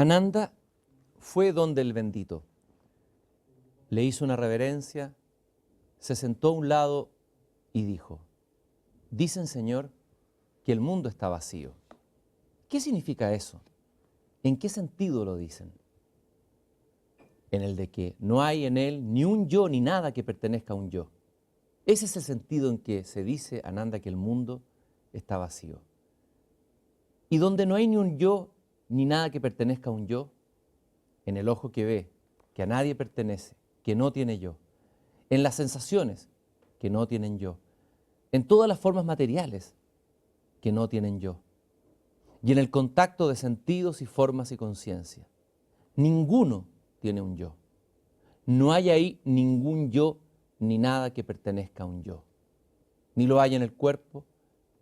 Ananda fue donde el bendito, le hizo una reverencia, se sentó a un lado y dijo: dicen, Señor, que el mundo está vacío. ¿Qué significa eso? ¿En qué sentido lo dicen? En el de que no hay en él ni un yo ni nada que pertenezca a un yo. Ese es el sentido en que se dice, Ananda, que el mundo está vacío. Y donde no hay ni un yo ni nada que pertenezca a un yo, en el ojo que ve, que a nadie pertenece, que no tiene yo, en las sensaciones, que no tienen yo, en todas las formas materiales, que no tienen yo, y en el contacto de sentidos y formas y conciencia. Ninguno tiene un yo. No hay ahí ningún yo ni nada que pertenezca a un yo. Ni lo hay en el cuerpo,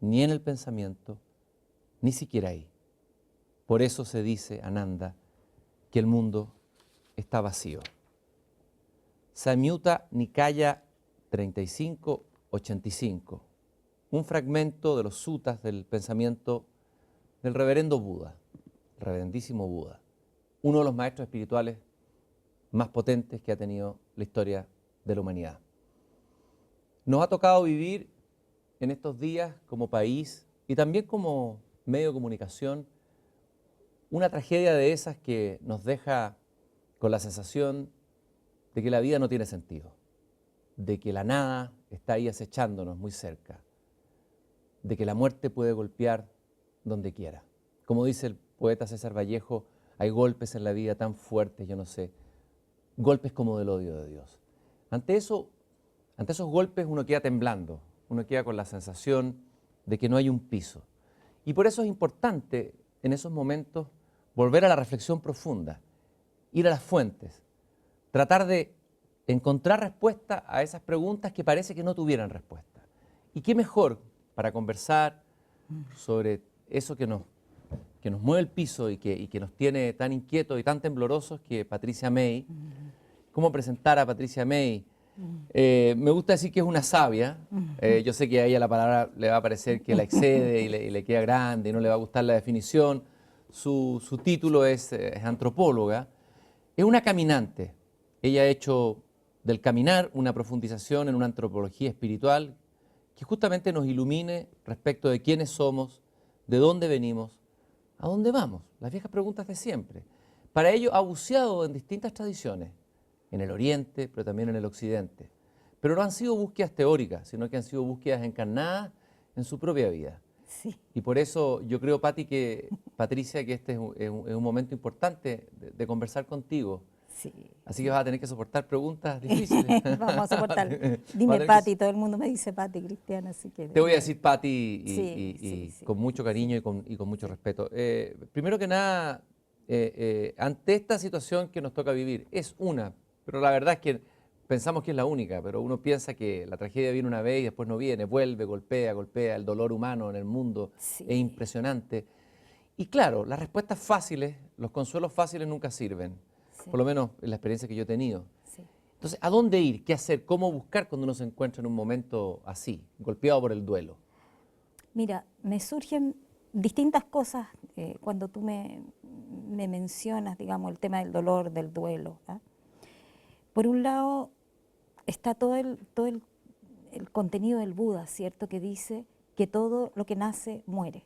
ni en el pensamiento, ni siquiera ahí. Por eso se dice, Ananda, que el mundo está vacío. Samyutta Nikaya 3585, un fragmento de los suttas del pensamiento del reverendo Buda, el reverendísimo Buda, uno de los maestros espirituales más potentes que ha tenido la historia de la humanidad. Nos ha tocado vivir en estos días como país y también como medio de comunicación una tragedia de esas que nos deja con la sensación de que la vida no tiene sentido, de que la nada está ahí acechándonos muy cerca, de que la muerte puede golpear donde quiera. Como dice el poeta César Vallejo, hay golpes en la vida tan fuertes, yo no sé, golpes como del odio de Dios. Ante esos golpes uno queda temblando, uno queda con la sensación de que no hay un piso. Y por eso es importante en esos momentos volver a la reflexión profunda, ir a las fuentes, tratar de encontrar respuesta a esas preguntas que parece que no tuvieran respuesta. Y qué mejor para conversar sobre eso que nos mueve el piso y que nos tiene tan inquietos y tan temblorosos que Patricia May. ¿Cómo presentar a Patricia May? Me gusta decir que es una sabia. Yo sé que a ella la palabra le va a parecer que la excede y le queda grande y no le va a gustar la definición. Su título es antropóloga. Es una caminante. Ella ha hecho del caminar una profundización en una antropología espiritual que justamente nos ilumine respecto de quiénes somos, de dónde venimos, a dónde vamos. Las viejas preguntas de siempre. Para ello ha buceado en distintas tradiciones, en el Oriente, pero también en el Occidente. Pero no han sido búsquedas teóricas, sino que han sido búsquedas encarnadas en su propia vida. Sí. Y por eso yo creo, Patricia, que este es un momento importante de conversar contigo. Sí. Así que vas a tener que soportar preguntas difíciles. Vamos a soportar. Dime Pati, todo el mundo me dice Pati, Cristiana, así que... Te voy a decir Pati Sí. con mucho cariño y con mucho respeto. Primero que nada, ante esta situación que nos toca vivir, es una, pero la verdad es que pensamos que es la única, pero uno piensa que la tragedia viene una vez y después no viene, vuelve, golpea, el dolor humano en el mundo es impresionante. Y claro, las respuestas fáciles, los consuelos fáciles nunca sirven, por lo menos en la experiencia que yo he tenido. Sí. Entonces, ¿a dónde ir? ¿Qué hacer? ¿Cómo buscar cuando uno se encuentra en un momento así, golpeado por el duelo? Mira, me surgen distintas cosas cuando tú me mencionas, digamos, el tema del dolor, del duelo. Por un lado, está todo el contenido del Buda, ¿cierto?, que dice que todo lo que nace muere.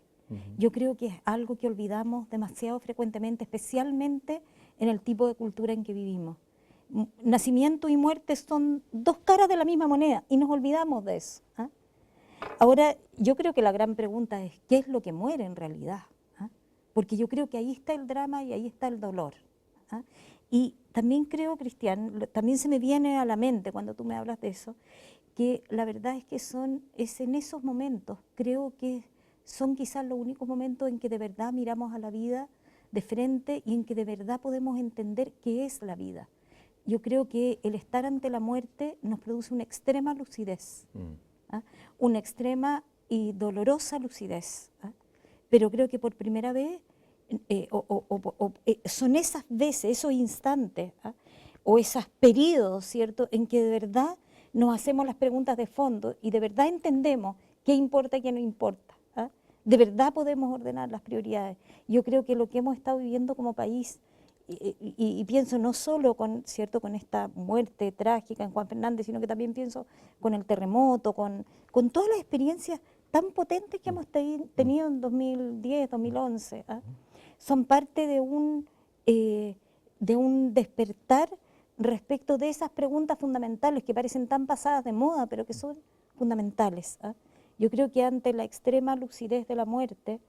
Yo creo que es algo que olvidamos demasiado frecuentemente, especialmente en el tipo de cultura en que vivimos. Nacimiento y muerte son dos caras de la misma moneda y nos olvidamos de eso. Ahora, yo creo que la gran pregunta es, ¿qué es lo que muere en realidad? Porque yo creo que ahí está el drama y ahí está el dolor. Y también creo, Cristian, también se me viene a la mente cuando tú me hablas de eso, que la verdad es que es en esos momentos, creo que son quizás los únicos momentos en que de verdad miramos a la vida de frente y en que de verdad podemos entender qué es la vida. Yo creo que el estar ante la muerte nos produce una extrema lucidez, una extrema y dolorosa lucidez, pero creo que por primera vez son esas veces, esos instantes, o esos periodos, ¿cierto?, en que de verdad nos hacemos las preguntas de fondo y de verdad entendemos qué importa y qué no importa. de verdad podemos ordenar las prioridades. Yo creo que lo que hemos estado viviendo como país, y pienso no solo ¿cierto?, con esta muerte trágica en Juan Fernández, sino que también pienso con el terremoto, con todas las experiencias tan potentes que hemos tenido en 2010, 2011, ¿ah? Son parte de un despertar respecto de esas preguntas fundamentales que parecen tan pasadas de moda, pero que son fundamentales, ¿ah? Yo creo que ante la extrema lucidez de la muerte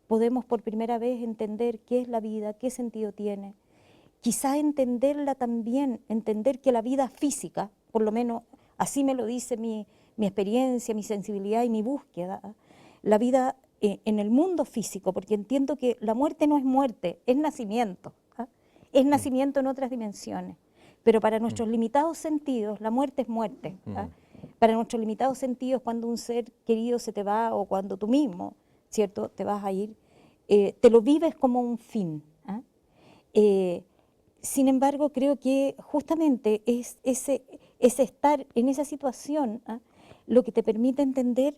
podemos por primera vez entender qué es la vida, qué sentido tiene. Quizá entenderla también, entender que la vida física, por lo menos así me lo dice mi experiencia, mi sensibilidad y mi búsqueda, ¿ah? La vida en el mundo físico, porque entiendo que la muerte no es muerte, es nacimiento, ¿ah? Es nacimiento en otras dimensiones. Pero para nuestros limitados sentidos, la muerte es muerte, ¿ah? Para nuestros limitados sentidos, cuando un ser querido se te va o cuando tú mismo, ¿cierto?, te vas a ir, te lo vives como un fin, ¿ah? Sin embargo, creo que justamente es ese estar en esa situación, ¿ah?, lo que te permite entender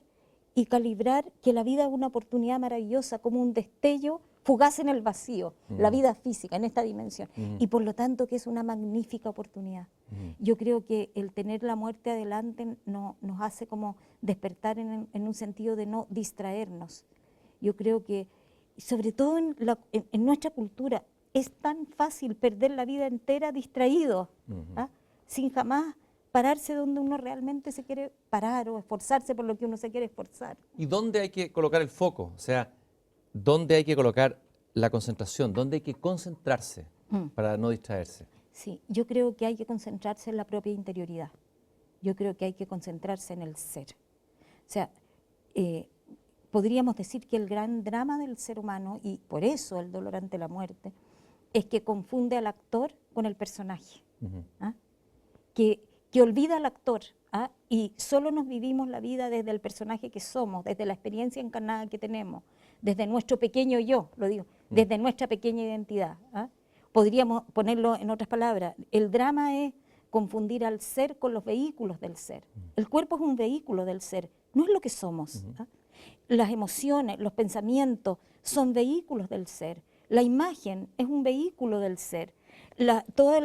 y calibrar que la vida es una oportunidad maravillosa, como un destello fugaz en el vacío, la vida física en esta dimensión, y por lo tanto que es una magnífica oportunidad. Yo creo que el tener la muerte adelante nos hace como despertar en un sentido de no distraernos. Yo creo que, sobre todo en nuestra cultura, es tan fácil perder la vida entera distraído, ¿ah?, sin jamás pararse donde uno realmente se quiere parar o esforzarse por lo que uno se quiere esforzar. ¿Y dónde hay que colocar el foco? O sea, ¿dónde hay que colocar la concentración? ¿Dónde hay que concentrarse para no distraerse? Sí, yo creo que hay que concentrarse en la propia interioridad. Yo creo que hay que concentrarse en el ser. O sea, podríamos decir que el gran drama del ser humano, y por eso el dolor ante la muerte, es que confunde al actor con el personaje. ¿Ah? Que olvida al actor, ¿ah?, y solo nos vivimos la vida desde el personaje que somos, desde la experiencia encarnada que tenemos, desde nuestro pequeño yo, lo digo, desde nuestra pequeña identidad, ¿ah? Podríamos ponerlo en otras palabras, el drama es confundir al ser con los vehículos del ser. El cuerpo es un vehículo del ser, no es lo que somos, ¿ah? Las emociones, los pensamientos son vehículos del ser, la imagen es un vehículo del ser. Todos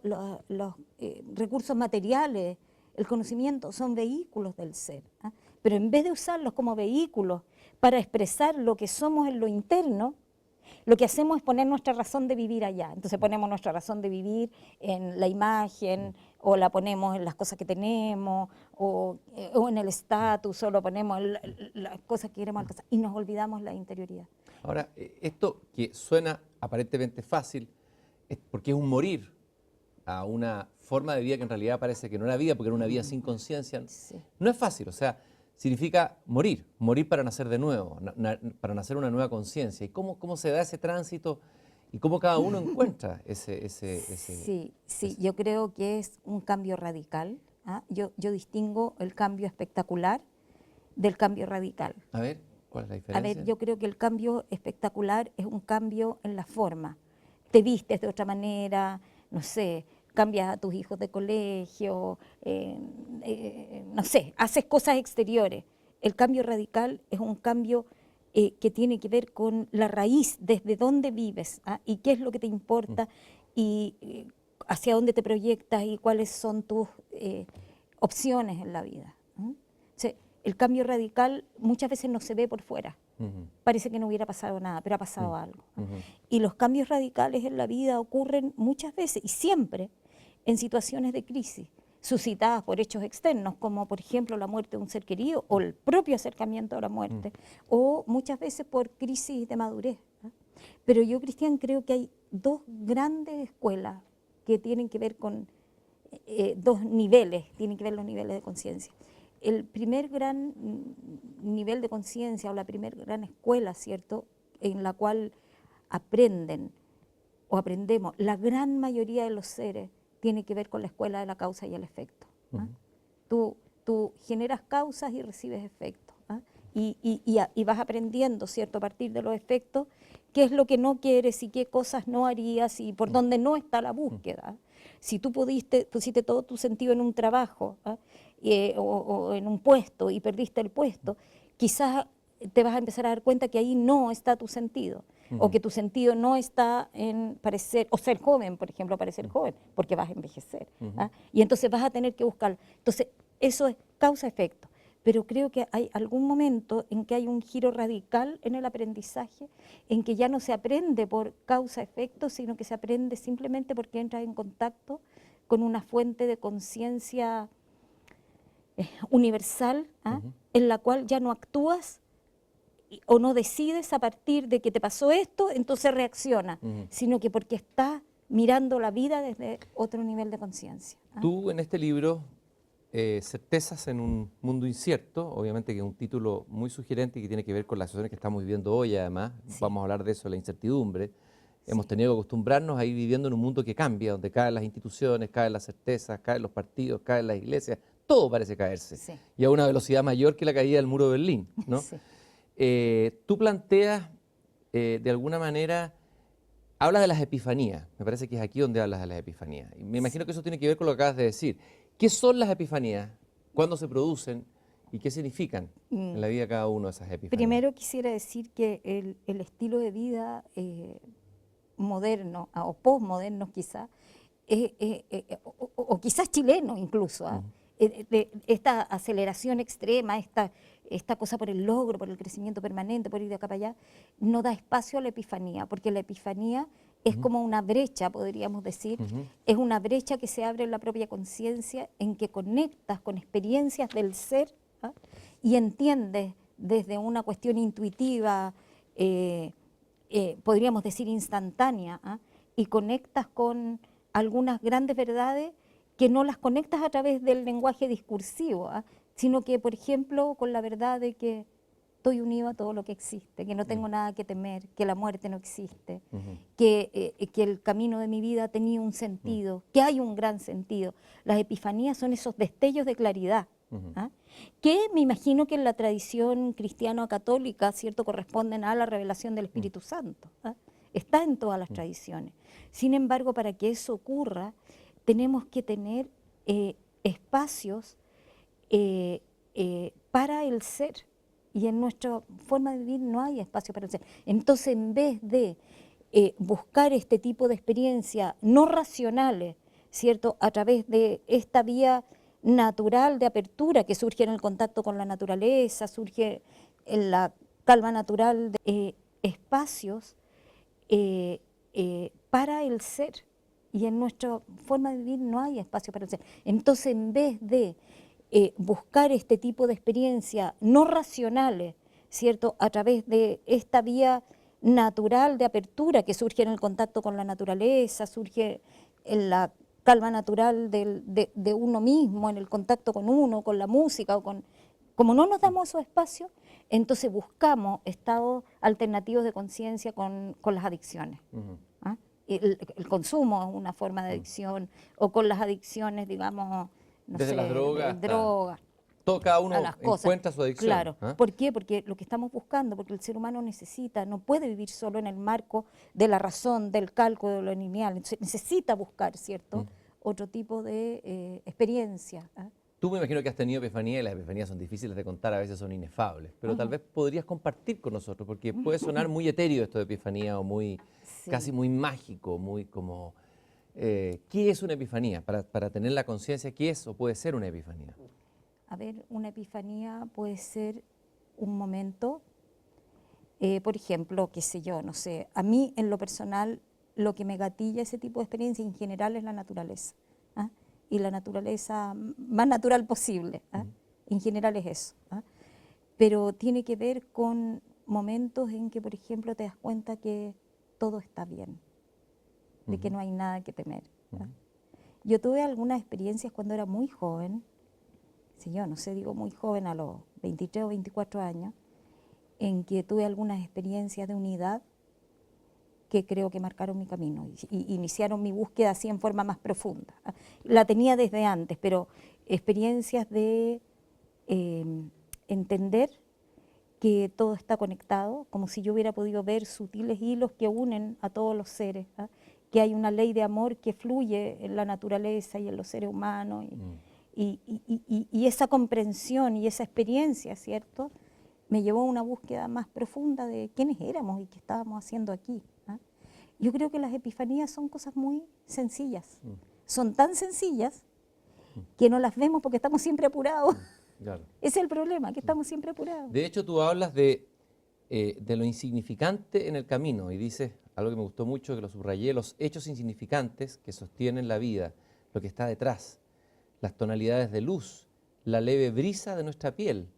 los recursos materiales, el conocimiento, son vehículos del ser, ¿ah? Pero en vez de usarlos como vehículos para expresar lo que somos en lo interno, lo que hacemos es poner nuestra razón de vivir allá. Entonces ponemos nuestra razón de vivir en la imagen, o la ponemos en las cosas que tenemos, o en el estatus, o lo ponemos en las cosas que queremos alcanzar, y nos olvidamos la interioridad. Ahora, esto que suena aparentemente fácil, es porque es un morir a una forma de vida que en realidad parece que no era vida, porque era una vida sin conciencia. Sí. No es fácil, o sea, significa morir para nacer de nuevo, para nacer una nueva conciencia. ¿Y cómo se da ese tránsito y cómo cada uno encuentra ese? Sí, yo creo que es un cambio radical, ¿ah? Yo distingo el cambio espectacular del cambio radical. A ver, ¿cuál es la diferencia? A ver, yo creo que el cambio espectacular es un cambio en la forma. Te vistes de otra manera, no sé, cambias a tus hijos de colegio, no sé, haces cosas exteriores. El cambio radical es un cambio que tiene que ver con la raíz, desde dónde vives, ¿ah?, y qué es lo que te importa, y hacia dónde te proyectas y cuáles son tus opciones en la vida. O sea, el cambio radical muchas veces no se ve por fuera. Parece que no hubiera pasado nada, pero ha pasado algo. Y los cambios radicales en la vida ocurren muchas veces y siempre en situaciones de crisis, suscitadas por hechos externos, como por ejemplo la muerte de un ser querido o el propio acercamiento a la muerte, o muchas veces por crisis de madurez, ¿no? Pero yo, Cristian, creo que hay dos grandes escuelas que tienen que ver con dos niveles, tienen que ver los niveles de conciencia. El primer gran nivel de conciencia o la primera gran escuela, ¿cierto?, en la cual aprenden o aprendemos la gran mayoría de los seres, tiene que ver con la escuela de la causa y el efecto. ¿Ah? Tú generas causas y recibes efectos. ¿Ah? Y vas aprendiendo, ¿cierto?, a partir de los efectos, qué es lo que no quieres y qué cosas no harías y por dónde no está la búsqueda. Si tú pusiste todo tu sentido en un trabajo, ¿ah?, o en un puesto y perdiste el puesto, quizás te vas a empezar a dar cuenta que ahí no está tu sentido, o que tu sentido no está en parecer, o ser joven, por ejemplo, parecer joven, porque vas a envejecer. ¿Ah? Y entonces vas a tener que buscar. Entonces, eso es causa-efecto. Pero creo que hay algún momento en que hay un giro radical en el aprendizaje, en que ya no se aprende por causa-efecto, sino que se aprende simplemente porque entras en contacto con una fuente de conciencia universal, en la cual ya no actúas o no decides a partir de que te pasó esto, entonces reacciona, sino que porque estás mirando la vida desde otro nivel de conciencia. Tú en este libro, Certezas en un mundo incierto, obviamente que es un título muy sugerente y que tiene que ver con las situaciones que estamos viviendo hoy, además, vamos a hablar de eso, la incertidumbre. Hemos tenido que acostumbrarnos a ir viviendo en un mundo que cambia, donde caen las instituciones, caen las certezas, caen los partidos, caen las iglesias, todo parece caerse. Sí. Y a una velocidad mayor que la caída del muro de Berlín, ¿no? Sí. Tú planteas, de alguna manera, hablas de las epifanías. Me parece que es aquí donde hablas de las epifanías. Y me imagino que eso tiene que ver con lo que acabas de decir. ¿Qué son las epifanías? ¿Cuándo se producen? ¿Y qué significan en la vida de cada uno de esas epifanías? Primero quisiera decir que el estilo de vida moderno, o postmoderno quizás, o quizás chileno incluso, esta aceleración extrema, esta cosa por el logro, por el crecimiento permanente, por ir de acá para allá, no da espacio a la epifanía, porque la epifanía es como una brecha, podríamos decir, es una brecha que se abre en la propia conciencia, en que conectas con experiencias del ser y entiendes desde una cuestión intuitiva, podríamos decir instantánea, y conectas con algunas grandes verdades que no las conectas a través del lenguaje discursivo, sino que, por ejemplo, con la verdad de que estoy unido a todo lo que existe, que no tengo nada que temer, que la muerte no existe, que el camino de mi vida tenía un sentido, que hay un gran sentido. Las epifanías son esos destellos de claridad, que me imagino que en la tradición cristiano-católica, ¿cierto?, corresponden a la revelación del Espíritu Santo. Está en todas las tradiciones. Sin embargo, para que eso ocurra, tenemos que tener espacios para el ser. Y en nuestra forma de vivir no hay espacio para el ser. Entonces, en vez de buscar este tipo de experiencias no racionales, ¿cierto?, a través de esta vía natural de apertura que surge en el contacto con la naturaleza, surge en la calma natural, de espacios para el ser. Y en nuestra forma de vivir no hay espacio para el ser. Entonces, en vez de buscar este tipo de experiencias no racionales, ¿cierto?, a través de esta vía natural de apertura que surge en el contacto con la naturaleza, surge en la calma natural de uno mismo, en el contacto con uno, con la música, como no nos damos esos espacios, entonces buscamos estados alternativos de conciencia con las adicciones. El consumo es una forma de adicción, o con las adicciones, digamos, no desde sé, las drogas, de drogas. cada uno A las cosas. encuentra su adicción. Claro. ¿Por qué? Porque lo que estamos buscando, porque el ser humano necesita, no puede vivir solo en el marco de la razón, del cálculo, de lo lineal. Entonces, necesita buscar, ¿cierto?, otro tipo de experiencia. Tú me imagino que has tenido epifanías, y las epifanías son difíciles de contar, a veces son inefables, pero tal vez podrías compartir con nosotros, porque puede sonar muy etéreo esto de epifanía, o muy, casi muy mágico, muy como... ¿qué es una epifanía? Para tener la conciencia, ¿qué es o puede ser una epifanía? A ver, una epifanía puede ser un momento, por ejemplo, qué sé yo, no sé, a mí en lo personal lo que me gatilla ese tipo de experiencia en general es la naturaleza, y la naturaleza más natural posible, en general es eso, pero tiene que ver con momentos en que, por ejemplo, te das cuenta que todo está bien, de que no hay nada que temer. Yo tuve algunas experiencias cuando era muy joven, si yo no sé, digo muy joven, a los 23 o 24 años, en que tuve algunas experiencias de unidad que creo que marcaron mi camino y iniciaron mi búsqueda así en forma más profunda. La tenía desde antes, pero experiencias de entender que todo está conectado, como si yo hubiera podido ver sutiles hilos que unen a todos los seres, que hay una ley de amor que fluye en la naturaleza y en los seres humanos, y esa comprensión y esa experiencia, ¿cierto?, me llevó a una búsqueda más profunda de quiénes éramos y qué estábamos haciendo aquí. ¿Ah? Yo creo que las epifanías son cosas muy sencillas. Son tan sencillas que no las vemos porque estamos siempre apurados. Claro. Ese es el problema, que estamos siempre apurados. De hecho, tú hablas de lo insignificante en el camino y dices algo que me gustó mucho, que lo subrayé: los hechos insignificantes que sostienen la vida, lo que está detrás, las tonalidades de luz, la leve brisa de nuestra piel,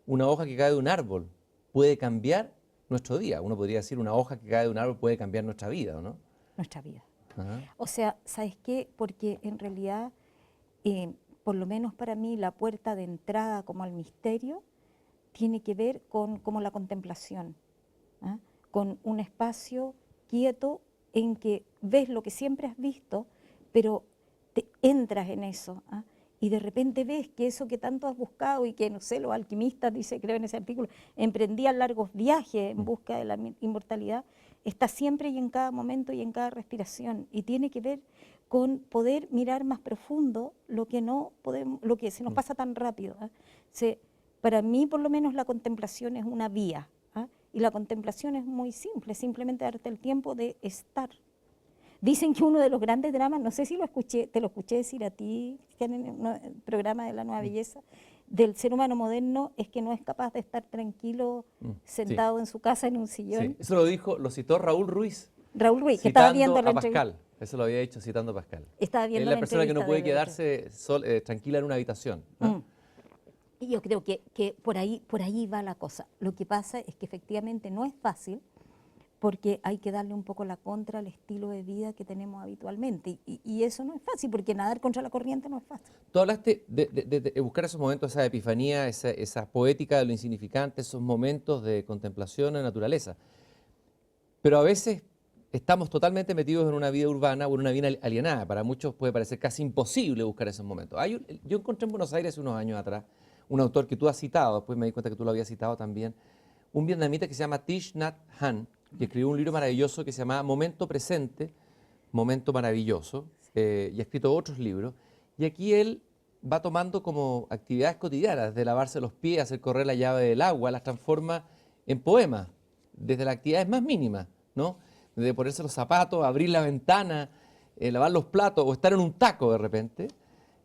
una hoja que cae de un árbol puede cambiar nuestro día. Uno podría decir, una hoja que cae de un árbol puede cambiar nuestra vida, ¿o no? Nuestra vida. Ajá. O sea, ¿sabes qué? Porque en realidad, por lo menos para mí, la puerta de entrada como al misterio tiene que ver con como la contemplación, ¿ah? Con un espacio quieto en que ves lo que siempre has visto, pero te entras en eso, ¿ah? Y de repente ves que eso que tanto has buscado y que, no sé, los alquimistas, dice, creo en ese artículo, emprendían largos viajes en busca de la inmortalidad, está siempre y en cada momento y en cada respiración, y tiene que ver con poder mirar más profundo lo que no podemos, lo que se nos pasa tan rápido, ¿ah? Para mí, por lo menos, la contemplación es una vía, ¿ah? Y la contemplación es muy simple, simplemente darte el tiempo de estar. Dicen que uno de los grandes dramas, no sé si lo escuché, te lo escuché decir a ti, Cristian, en el programa de La Nueva Belleza, del ser humano moderno es que no es capaz de estar tranquilo, sentado en su casa en un sillón. Sí, eso lo citó Raúl Ruiz. Raúl Ruiz, que estaba viendo la a entrevista. Pascal, eso lo había dicho citando a Pascal. Estaba viendo Es la la persona que no puede entrevista quedarse tranquila en una habitación, ¿no? Y yo creo que por ahí va la cosa. Lo que pasa es que efectivamente no es fácil, porque hay que darle un poco la contra al estilo de vida que tenemos habitualmente. Y eso no es fácil, porque nadar contra la corriente no es fácil. Tú hablaste de buscar esos momentos, esa epifanía, esa poética de lo insignificante, esos momentos de contemplación en la naturaleza. Pero a veces estamos totalmente metidos en una vida urbana o en una vida alienada. Para muchos puede parecer casi imposible buscar esos momentos. Yo encontré en Buenos Aires unos años atrás un autor que tú has citado, después me di cuenta que tú lo habías citado también, un vietnamita que se llama Thich Nhat Hanh, que escribió un libro maravilloso que se llama Momento Presente, Momento Maravilloso, y ha escrito otros libros. Y aquí él va tomando como actividades cotidianas, de lavarse los pies, hacer correr la llave del agua, las transforma en poemas, desde las actividades más mínimas, ¿no? Desde ponerse los zapatos, abrir la ventana, lavar los platos o estar en un taco de repente.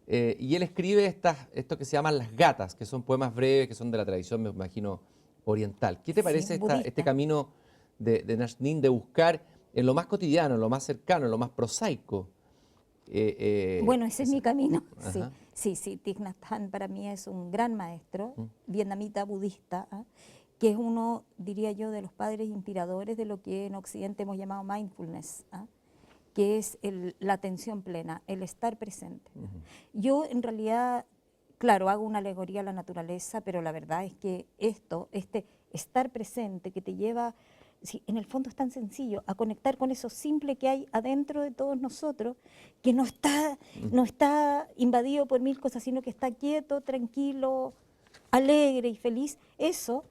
Y él escribe esto que se llaman las gatas, que son poemas breves, que son de la tradición, me imagino, oriental. ¿Qué te parece este camino de Nashdin de buscar en lo más cotidiano, en lo más cercano, en lo más prosaico? Bueno, ese es mi camino. Ajá. Sí, Thich Nhat Hanh para mí es un gran maestro, vietnamita budista, ¿ah? Que es uno, diría yo, de los padres inspiradores de lo que en Occidente hemos llamado mindfulness, ¿ah? Que es la atención plena, el estar presente. Yo en realidad, claro, hago una alegoría a la naturaleza, pero la verdad es que este estar presente que te lleva, sí, en el fondo es tan sencillo, a conectar con eso simple que hay adentro de todos nosotros, que no está invadido por mil cosas, sino que está quieto, tranquilo, alegre y feliz. Eso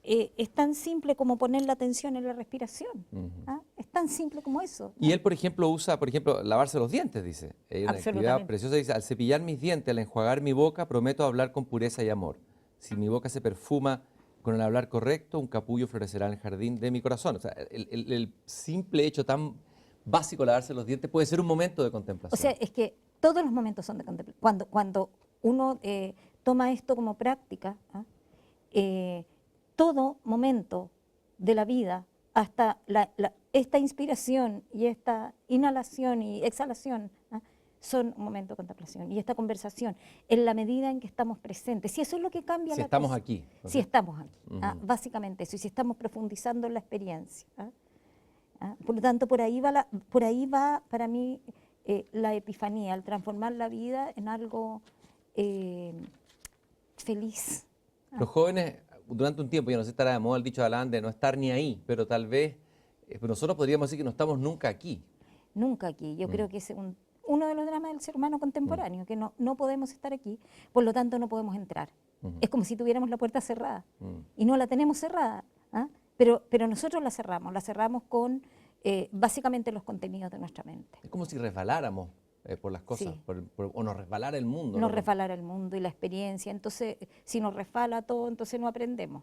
es tan simple como poner la atención en la respiración. ¿Ah? Es tan simple como eso, ¿no? Y él, por ejemplo, usa, lavarse los dientes, dice. Hay una actividad preciosa, dice: al cepillar mis dientes, al enjuagar mi boca, prometo hablar con pureza y amor. Si mi boca se perfuma con el hablar correcto, un capullo florecerá en el jardín de mi corazón. O sea, el simple hecho tan básico de lavarse los dientes puede ser un momento de contemplación. O sea, es que todos los momentos son de contemplación. Cuando uno toma esto como práctica, ¿ah? Todo momento de la vida, hasta esta inspiración y esta inhalación y exhalación, ¿ah? Son un momento de contemplación. Y esta conversación, en la medida en que estamos presentes, si eso es lo que cambia si la estamos cosa. aquí. Si estamos aquí, básicamente eso, y si estamos profundizando en la experiencia. Por lo tanto, por ahí va para mí la epifanía, el transformar la vida en algo feliz. Los jóvenes, durante un tiempo, yo no sé si estará de moda el dicho de Alan de no estar ni ahí, pero tal vez nosotros podríamos decir que no estamos nunca aquí. Nunca aquí. Yo creo que es uno de los dramas del ser humano contemporáneo, que no podemos estar aquí, por lo tanto no podemos entrar. Es como si tuviéramos la puerta cerrada y no la tenemos cerrada, ¿ah? Pero nosotros la cerramos con básicamente los contenidos de nuestra mente. Es como si resbaláramos por las cosas, Sí. o nos resbalara el mundo. Nos resbalara el mundo y la experiencia. Entonces, si nos resbala todo, entonces no aprendemos.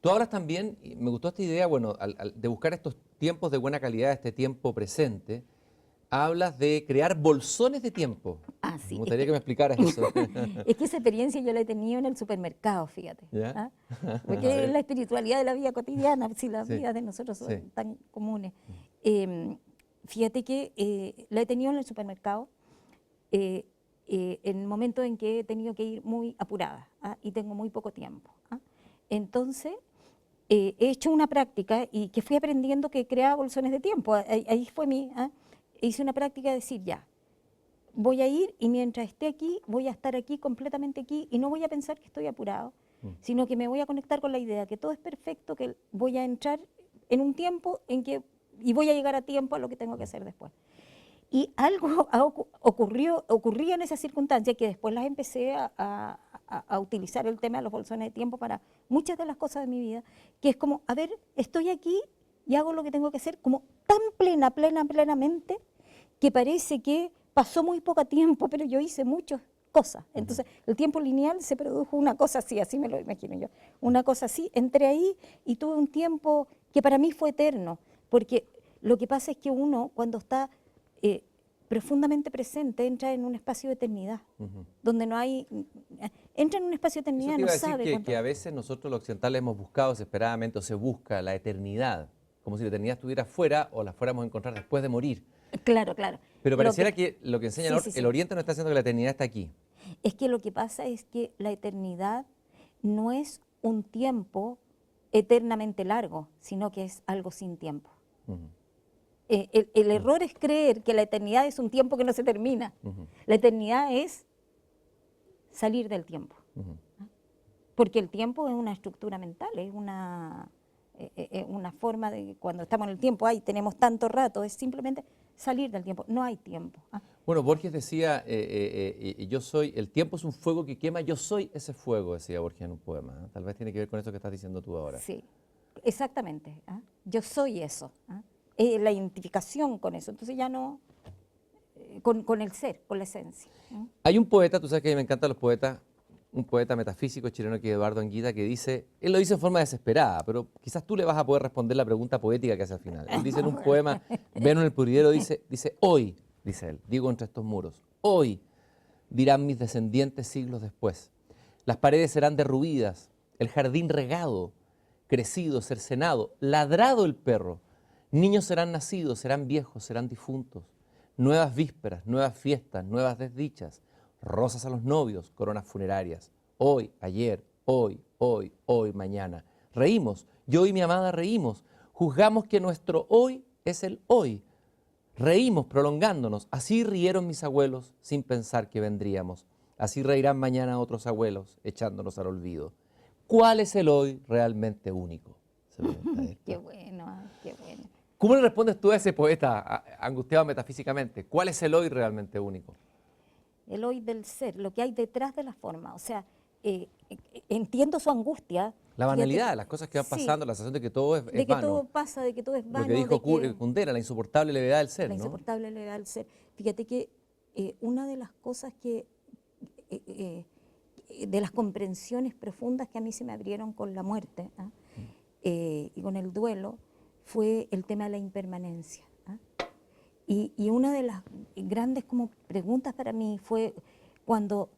Tú hablas también, y me gustó esta idea, bueno, de buscar estos tiempos de buena calidad, este tiempo presente, hablas de crear bolsones de tiempo. Ah, Me sí. gustaría que me explicaras eso. Es que esa experiencia yo la he tenido en el supermercado, fíjate. ¿Ya? ¿Ah? A Porque es ver. la espiritualidad de la vida cotidiana, si las Sí, vidas de nosotros son sí. tan comunes. Fíjate que la he tenido en el supermercado en momentos en que he tenido que ir muy apurada, ¿ah? Y tengo muy poco tiempo. ¿Ah? Entonces, he hecho una práctica y que fui aprendiendo que creaba bolsones de tiempo. Ahí fue ¿ah? Hice una práctica de decir ya. Voy a ir y mientras esté aquí, voy a estar aquí, completamente aquí, y no voy a pensar que estoy apurado, sino que me voy a conectar con la idea que todo es perfecto, que voy a entrar en un tiempo en que, y voy a llegar a tiempo a lo que tengo que hacer después. Y algo ocurrió en esa circunstancia que después las empecé a utilizar el tema de los bolsones de tiempo para muchas de las cosas de mi vida, que es como, a ver, estoy aquí y hago lo que tengo que hacer como tan plenamente, que parece que pasó muy poco tiempo, pero yo hice muchas cosas. Entonces, el tiempo lineal se produjo una cosa así me lo imagino yo, una cosa así, entré ahí y tuve un tiempo que para mí fue eterno, porque lo que pasa es que uno cuando está profundamente presente entra en un espacio de eternidad, donde no hay, entra en un espacio de Eso eternidad, te no iba a decir sabe cuánto. que a veces nosotros los occidentales hemos buscado desesperadamente o se busca la eternidad, como si la eternidad estuviera fuera o la fuéramos a encontrar después de morir. Claro. Pero pareciera que lo que enseña Sí. el Oriente nos está diciendo que la eternidad está aquí. Es que lo que pasa es que la eternidad no es un tiempo eternamente largo, sino que es algo sin tiempo. El error es creer que la eternidad es un tiempo que no se termina. La eternidad es salir del tiempo. Porque el tiempo es una estructura mental, es una forma de cuando estamos en el tiempo, tenemos tanto rato, es simplemente salir del tiempo, no hay tiempo. Bueno, Borges decía, yo soy, el tiempo es un fuego que quema, yo soy ese fuego, decía Borges en un poema. Tal vez tiene que ver con eso que estás diciendo tú ahora. Sí, exactamente. Yo soy eso. La identificación con eso, entonces ya no, con el ser, con la esencia. Hay un poeta, tú sabes que a mí me encantan los poetas, un poeta metafísico chileno que es Eduardo Anguita, que dice, él lo dice en forma desesperada, pero quizás tú le vas a poder responder la pregunta poética que hace al final. Él dice en un poema, Veno en el pudriero, dice, hoy, dice él, digo entre estos muros, hoy dirán mis descendientes siglos después. Las paredes serán derruidas, el jardín regado, crecido, cercenado, ladrado el perro. Niños serán nacidos, serán viejos, serán difuntos. Nuevas vísperas, nuevas fiestas, nuevas desdichas. Rosas a los novios, coronas funerarias. Hoy, ayer, hoy, mañana. Reímos, yo y mi amada reímos. Juzgamos que nuestro hoy es el hoy. Reímos prolongándonos. Así rieron mis abuelos sin pensar que vendríamos. Así reirán mañana otros abuelos echándonos al olvido. ¿Cuál es el hoy realmente único? Se pregunta él. Qué bueno, qué bueno. ¿Cómo le respondes tú a ese poeta angustiado metafísicamente? ¿Cuál es el hoy realmente único? El hoy del ser, lo que hay detrás de la forma. O sea, entiendo su angustia. La banalidad, Fíjate, las cosas que van sí, pasando, la sensación de que todo es de que vano. todo pasa, de que todo es vano. Lo que dijo de que, Kundera, la insoportable levedad del ser, la ¿no? insoportable levedad del ser. Fíjate que una de las cosas que, de las comprensiones profundas que a mí se me abrieron con la muerte y con el duelo, fue el tema de la impermanencia. Y una de las grandes como preguntas para mí fue cuando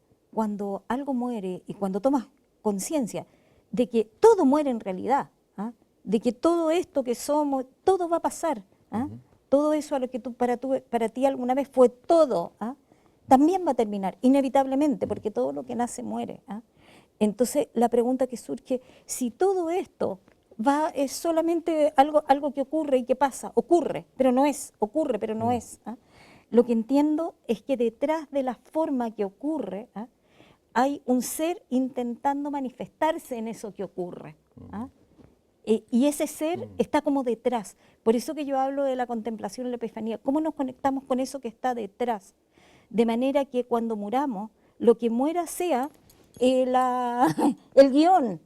algo muere y cuando tomas conciencia de que todo muere en realidad, de que todo esto que somos, todo va a pasar, todo eso a lo que para ti alguna vez fue todo, también va a terminar, inevitablemente, porque todo lo que nace muere. Entonces la pregunta que surge, si todo esto es solamente algo que ocurre y que pasa, ocurre, pero no es, ocurre, pero no es. Lo que entiendo es que detrás de la forma que ocurre hay un ser intentando manifestarse en eso que ocurre. Y ese ser está como detrás. Por eso que yo hablo de la contemplación y la epifanía. ¿Cómo nos conectamos con eso que está detrás? De manera que cuando muramos, lo que muera sea el guión,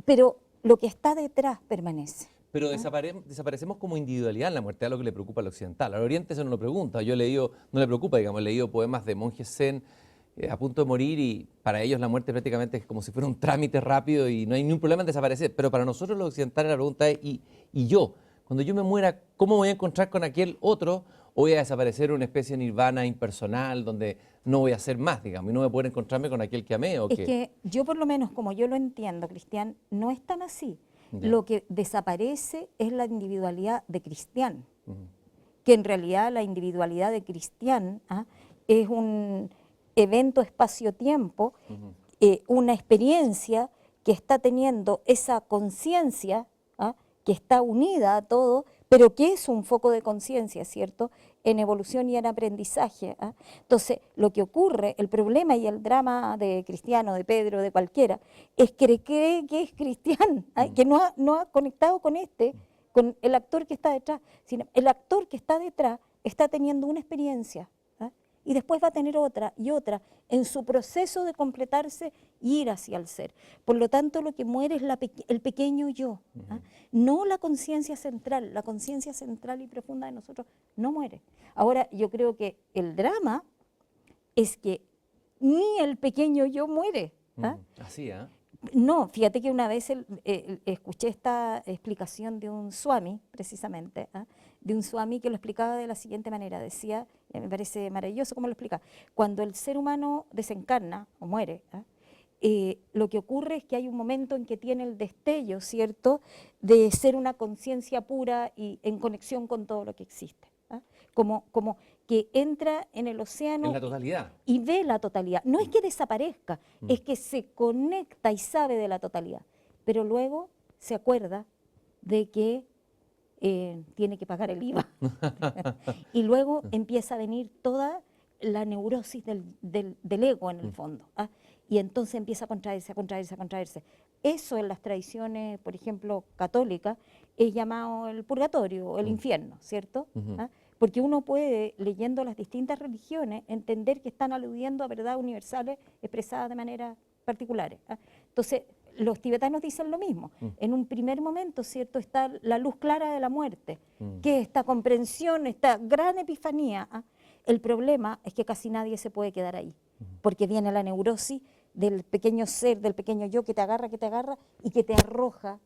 pero lo que está detrás permanece. Pero desaparecemos como individualidad en la muerte, es lo que le preocupa al occidental. Al oriente eso no lo pregunta. Yo he leído, no le preocupa, digamos, he leído poemas de monjes zen a punto de morir y para ellos la muerte prácticamente es como si fuera un trámite rápido y no hay ningún problema en desaparecer. Pero para nosotros los occidentales la pregunta es, ¿y yo? Cuando yo me muera, ¿cómo voy a encontrar con aquel otro? ¿O voy a desaparecer en una especie de nirvana impersonal donde no voy a ser más, digamos, y no voy a poder encontrarme con aquel que amé? ¿O Es qué? que yo por lo menos, como yo lo entiendo, Cristian, no es tan así. Ya. Lo que desaparece es la individualidad de Cristian, Ujú. que en realidad la individualidad de Cristian es un evento espacio-tiempo, una experiencia que está teniendo esa conciencia que está unida a todo, pero que es un foco de conciencia, ¿cierto?, en evolución y en aprendizaje. Entonces, lo que ocurre, el problema y el drama de Cristiano, de Pedro, de cualquiera, es que cree que es Cristian, que no ha conectado con con el actor que está detrás, sino el actor que está detrás está teniendo una experiencia, y después va a tener otra y otra en su proceso de completarse y ir hacia el ser. Por lo tanto, lo que muere es el pequeño yo, no la conciencia central. La conciencia central y profunda de nosotros no muere. Ahora, yo creo que el drama es que ni el pequeño yo muere. Así, ¿ah? No, fíjate que una vez escuché esta explicación de un swami, precisamente, de un swami que lo explicaba de la siguiente manera. Decía, me parece maravilloso cómo lo explica, cuando el ser humano desencarna o muere, lo que ocurre es que hay un momento en que tiene el destello, ¿cierto?, de ser una conciencia pura y en conexión con todo lo que existe. Como que entra en el océano En la totalidad. y ve la totalidad. No es que desaparezca, es que se conecta y sabe de la totalidad, pero luego se acuerda de que tiene que pagar el IVA. Y luego empieza a venir toda la neurosis del ego en el fondo. Y entonces empieza a contraerse, a contraerse, a contraerse. Eso en las tradiciones, por ejemplo, católicas, es llamado el purgatorio o el infierno, ¿cierto? Porque uno puede, leyendo las distintas religiones, entender que están aludiendo a verdades universales expresadas de manera particulares. Entonces, los tibetanos dicen lo mismo. En un primer momento, ¿cierto?, está la luz clara de la muerte, que es esta comprensión, esta gran epifanía. El problema es que casi nadie se puede quedar ahí, porque viene la neurosis del pequeño ser, del pequeño yo que te agarra y que te arroja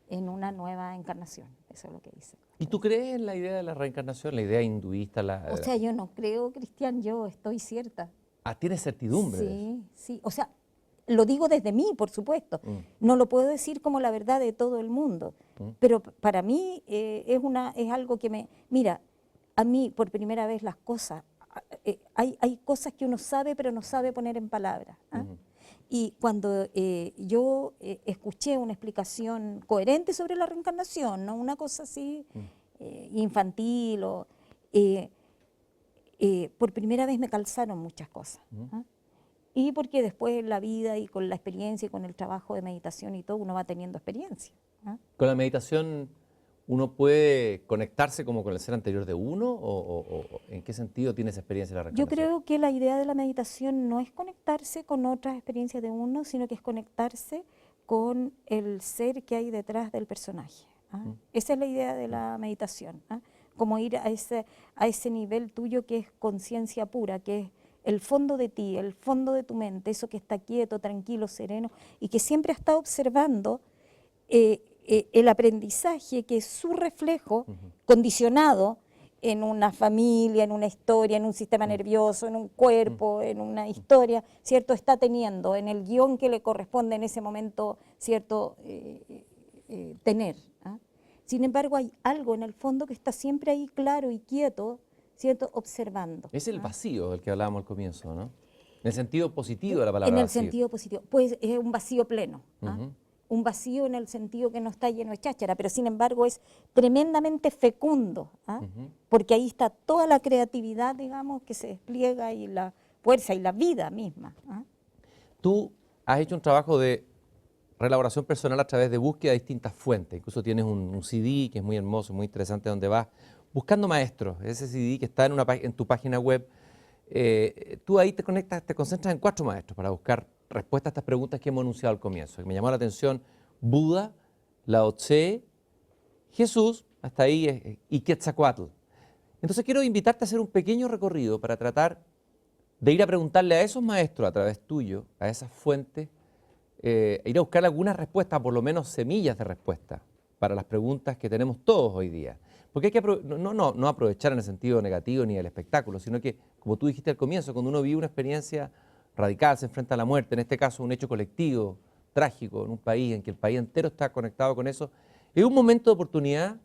en una nueva encarnación. Eso es lo que dice. ¿Y tú crees en la idea de la reencarnación, la idea hinduista? O sea, yo no creo, Cristian, yo estoy cierta. ¿Tienes certidumbre de eso? Sí, sí. O sea, lo digo desde mí, por supuesto. No lo puedo decir como la verdad de todo el mundo. Pero para mí es algo que me... Mira, a mí por primera vez las cosas... hay cosas que uno sabe, pero no sabe poner en palabras. Y cuando yo escuché una explicación coherente sobre la reencarnación, no una cosa así infantil, por primera vez me calzaron muchas cosas. Y porque después en la vida y con la experiencia y con el trabajo de meditación y todo, uno va teniendo experiencia. ¿Con la meditación uno puede conectarse como con el ser anterior de uno? ¿O en qué sentido tiene esa experiencia de la Yo reencarnación? creo que la idea de la meditación no es conectarse con otras experiencias de uno, sino que es conectarse con el ser que hay detrás del personaje. Esa es la idea de la meditación, como ir a ese nivel tuyo que es conciencia pura, que es el fondo de ti, el fondo de tu mente, eso que está quieto, tranquilo, sereno, y que siempre ha estado observando el aprendizaje, que es su reflejo condicionado en una familia, en una historia, en un sistema nervioso, en un cuerpo, en una historia, ¿cierto? Está teniendo en el guión que le corresponde en ese momento, ¿cierto? Tener. Sin embargo, hay algo en el fondo que está siempre ahí claro y quieto, ¿cierto?, observando. Es el vacío del que hablábamos al comienzo, ¿no? En el sentido positivo de la palabra En el vacío. sentido positivo. Pues es un vacío pleno. Un vacío en el sentido que no está lleno de cháchara, pero sin embargo es tremendamente fecundo, porque ahí está toda la creatividad, digamos, que se despliega y la fuerza y la vida misma. Tú has hecho un trabajo de reelaboración personal a través de búsqueda de distintas fuentes. Incluso tienes un CD que es muy hermoso, muy interesante, donde vas buscando maestros. Ese CD que está en tu página web, tú ahí te conectas, te concentras en 4 maestros para buscar respuestas a estas preguntas que hemos enunciado al comienzo. Me llamó la atención Buda, Lao Tse, Jesús, hasta ahí, y Quetzalcóatl. Entonces quiero invitarte a hacer un pequeño recorrido para tratar de ir a preguntarle a esos maestros a través tuyo, a esas fuentes, ir a buscar algunas respuestas, por lo menos semillas de respuesta, para las preguntas que tenemos todos hoy día. Porque hay que no aprovechar en el sentido negativo ni del espectáculo, sino que, como tú dijiste al comienzo, cuando uno vive una experiencia radical, se enfrenta a la muerte, en este caso un hecho colectivo, trágico, en un país en que el país entero está conectado con eso, es un momento de oportunidad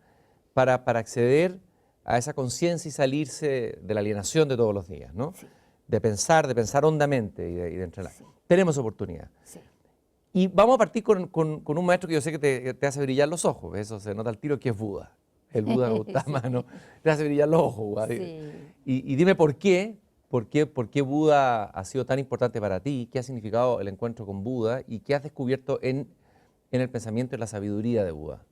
para acceder a esa conciencia y salirse de la alienación de todos los días, ¿no? Sí. De pensar hondamente y de entrenar. Sí. Tenemos oportunidad. Sí. Y vamos a partir con un maestro que yo sé que te hace brillar los ojos, eso se nota al tiro, que es Buda. El Buda Gautama, Sí. ¿no? Te hace brillar los ojos, Buda. Sí. Y dime por qué Buda ha sido tan importante para ti, qué ha significado el encuentro con Buda y qué has descubierto en el pensamiento y la sabiduría de Buda.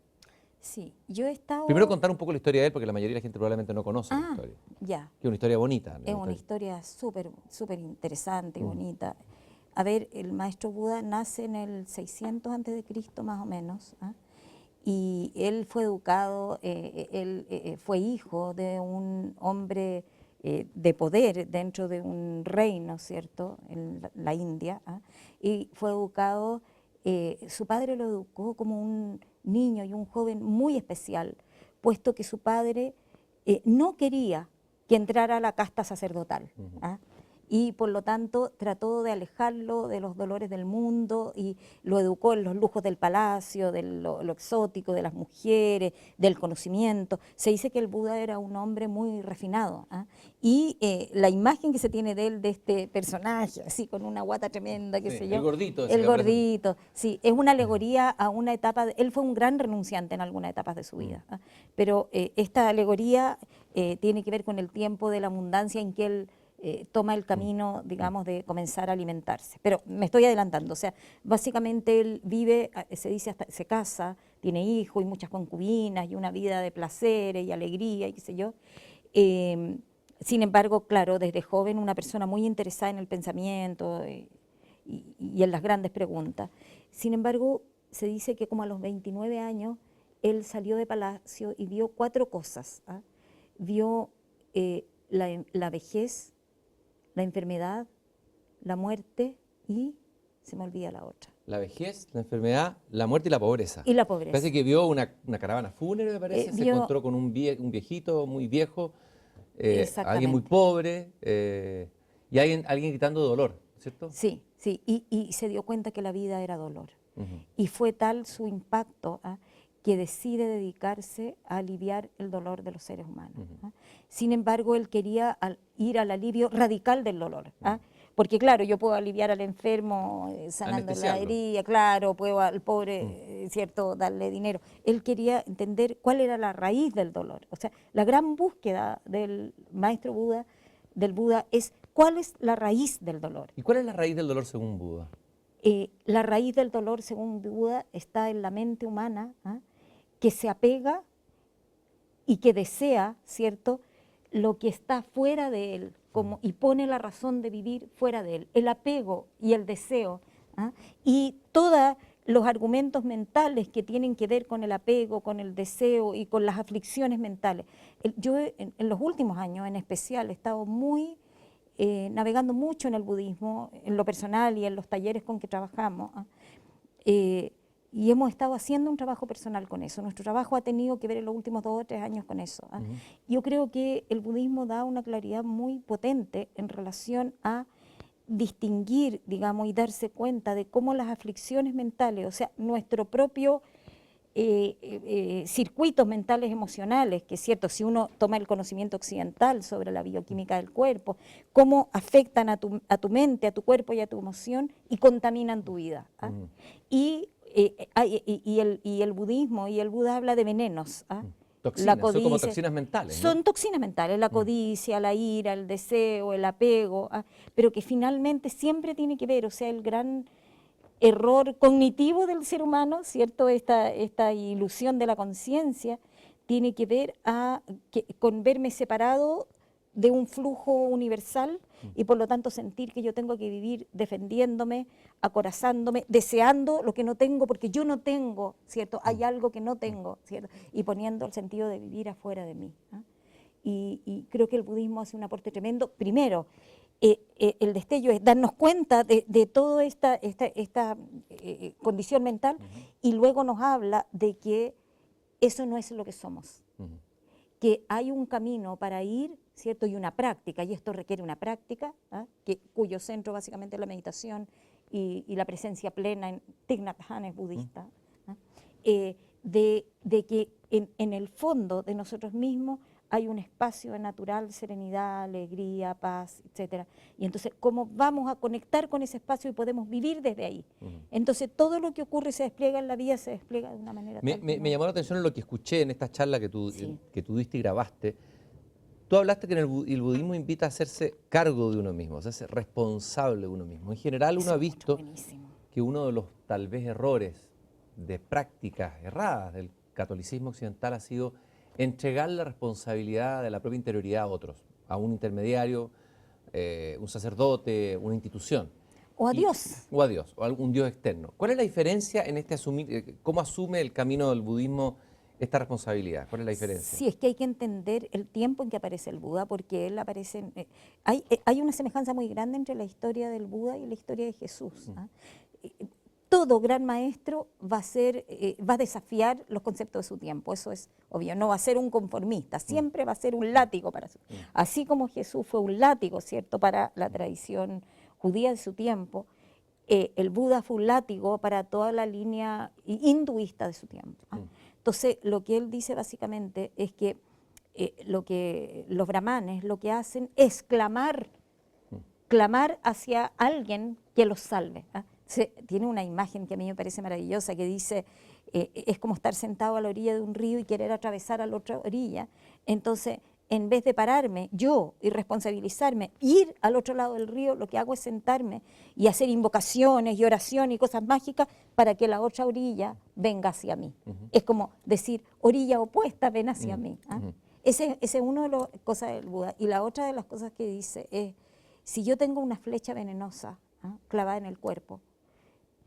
Sí, yo he estado... Primero contar un poco la historia de él, porque la mayoría de la gente probablemente no conoce la historia. Ya. Que es una historia bonita. Es una historia súper interesante y bonita. A ver, el maestro Buda nace en el 600 a.C. más o menos, ¿ah? Y él fue educado, fue hijo de un hombre de poder dentro de un reino, ¿cierto?, en la India, ¿ah? Y fue educado, su padre lo educó como un niño y un joven muy especial, puesto que su padre no quería que entrara a la casta sacerdotal, ¿ah? Y por lo tanto trató de alejarlo de los dolores del mundo y lo educó en los lujos del palacio, de lo exótico, de las mujeres, del conocimiento. Se dice que el Buda era un hombre muy refinado, ¿ah? Y la imagen que se tiene de él, de este personaje, así con una guata tremenda, qué sé yo. El gordito. El gordito, sí, es una alegoría a una etapa, él fue un gran renunciante en algunas etapas de su vida, ¿ah? Pero esta alegoría tiene que ver con el tiempo de la abundancia en que él toma el camino, digamos, de comenzar a alimentarse. Pero me estoy adelantando, o sea, básicamente él vive, se dice, hasta se casa, tiene hijos y muchas concubinas y una vida de placeres y alegría y qué sé yo. Sin embargo, claro, desde joven una persona muy interesada en el pensamiento y en las grandes preguntas. Sin embargo, se dice que como a los 29 años él salió de palacio y vio 4 cosas, ¿ah? Vio la vejez, la enfermedad, la muerte y se me olvida la otra. La vejez, la enfermedad, la muerte y la pobreza. Y la pobreza. Parece que vio una caravana fúnebre, me parece, se encontró con un viejito muy viejo, alguien muy pobre y alguien gritando dolor, ¿cierto? Sí, sí, y se dio cuenta que la vida era dolor. Y fue tal su impacto, ¿ah?, que decide dedicarse a aliviar el dolor de los seres humanos, ¿ah? Sin embargo, él quería ir al alivio radical del dolor, ¿ah? Porque claro, yo puedo aliviar al enfermo sanando la herida, claro, puedo al pobre, ¿cierto?, darle dinero. Él quería entender cuál era la raíz del dolor. O sea, la gran búsqueda del maestro Buda, del Buda, es cuál es la raíz del dolor. ¿Y cuál es la raíz del dolor según Buda? La raíz del dolor, según Buda, está en la mente humana, ¿ah?, que se apega y que desea, ¿cierto?, lo que está fuera de él, y pone la razón de vivir fuera de él. El apego y el deseo, ¿ah?, y todos los argumentos mentales que tienen que ver con el apego, con el deseo y con las aflicciones mentales. Yo en los últimos años en especial he estado navegando mucho en el budismo, en lo personal y en los talleres con que trabajamos, ¿ah?, y hemos estado haciendo un trabajo personal con eso. Nuestro trabajo ha tenido que ver en los últimos 2 o 3 años con eso, ¿ah? Yo creo que el budismo da una claridad muy potente en relación a distinguir, digamos, y darse cuenta de cómo las aflicciones mentales, o sea, nuestro propio circuitos mentales emocionales, que es cierto, si uno toma el conocimiento occidental sobre la bioquímica del cuerpo, cómo afectan a tu mente, a tu cuerpo y a tu emoción y contaminan tu vida, ¿ah? Y el budismo y el Buda habla de venenos, ¿ah? Toxinas, La codicia, son como toxinas mentales, ¿no? Son toxinas mentales, la codicia, la ira, el deseo, el apego, ¿ah?, pero que finalmente siempre tiene que ver, o sea, el gran error cognitivo del ser humano, ¿cierto?, esta ilusión de la conciencia, tiene que ver con verme separado de un flujo universal y por lo tanto sentir que yo tengo que vivir defendiéndome, acorazándome, deseando lo que no tengo porque yo no tengo, ¿cierto? Hay algo que no tengo, ¿cierto? Y poniendo el sentido de vivir afuera de mí, ¿ah? Y creo que el budismo hace un aporte tremendo, primero, el destello es darnos cuenta de toda esta condición mental y luego nos habla de que eso no es lo que somos, que hay un camino para ir, ¿cierto? Y una práctica, y esto requiere una práctica, cuyo centro básicamente es la meditación y la presencia plena en Thich Nhat Hanh es budista, de que en el fondo de nosotros mismos hay un espacio de natural serenidad, alegría, paz, etcétera. Y entonces, ¿cómo vamos a conectar con ese espacio y podemos vivir desde ahí? Entonces, todo lo que ocurre y se despliega en la vida se despliega de una manera tal que Me llamó la atención lo que escuché en esta charla que tú diste y grabaste. Tú hablaste que el budismo invita a hacerse cargo de uno mismo, a hacerse responsable de uno mismo. En general, uno ha visto que uno de los tal vez errores de prácticas erradas del catolicismo occidental ha sido entregar la responsabilidad de la propia interioridad a otros, a un intermediario, un sacerdote, una institución. O a Dios. O a Dios, o a algún Dios externo. ¿Cuál es la diferencia en este asumir, cómo asume el camino del budismo esta responsabilidad? ¿Cuál es la diferencia? Sí, es que hay que entender el tiempo en que aparece el Buda, porque él aparece, hay una semejanza muy grande entre la historia del Buda y la historia de Jesús. Todo gran maestro va a desafiar los conceptos de su tiempo, eso es obvio, no va a ser un conformista, siempre va a ser un látigo para su tiempo. Así como Jesús fue un látigo, ¿cierto?, para la tradición judía de su tiempo, el Buda fue un látigo para toda la línea hinduista de su tiempo. Entonces, lo que él dice básicamente es que lo que los brahmanes lo que hacen es clamar hacia alguien que los salve. Tiene una imagen que a mí me parece maravillosa que dice, es como estar sentado a la orilla de un río y querer atravesar a la otra orilla. Entonces, en vez de pararme yo y responsabilizarme, ir al otro lado del río, lo que hago es sentarme y hacer invocaciones y oraciones y cosas mágicas para que la otra orilla venga hacia mí. Es como decir, orilla opuesta, ven hacia mí. Ese es una de las cosas del Buda. Y la otra de las cosas que dice es, si yo tengo una flecha venenosa clavada en el cuerpo,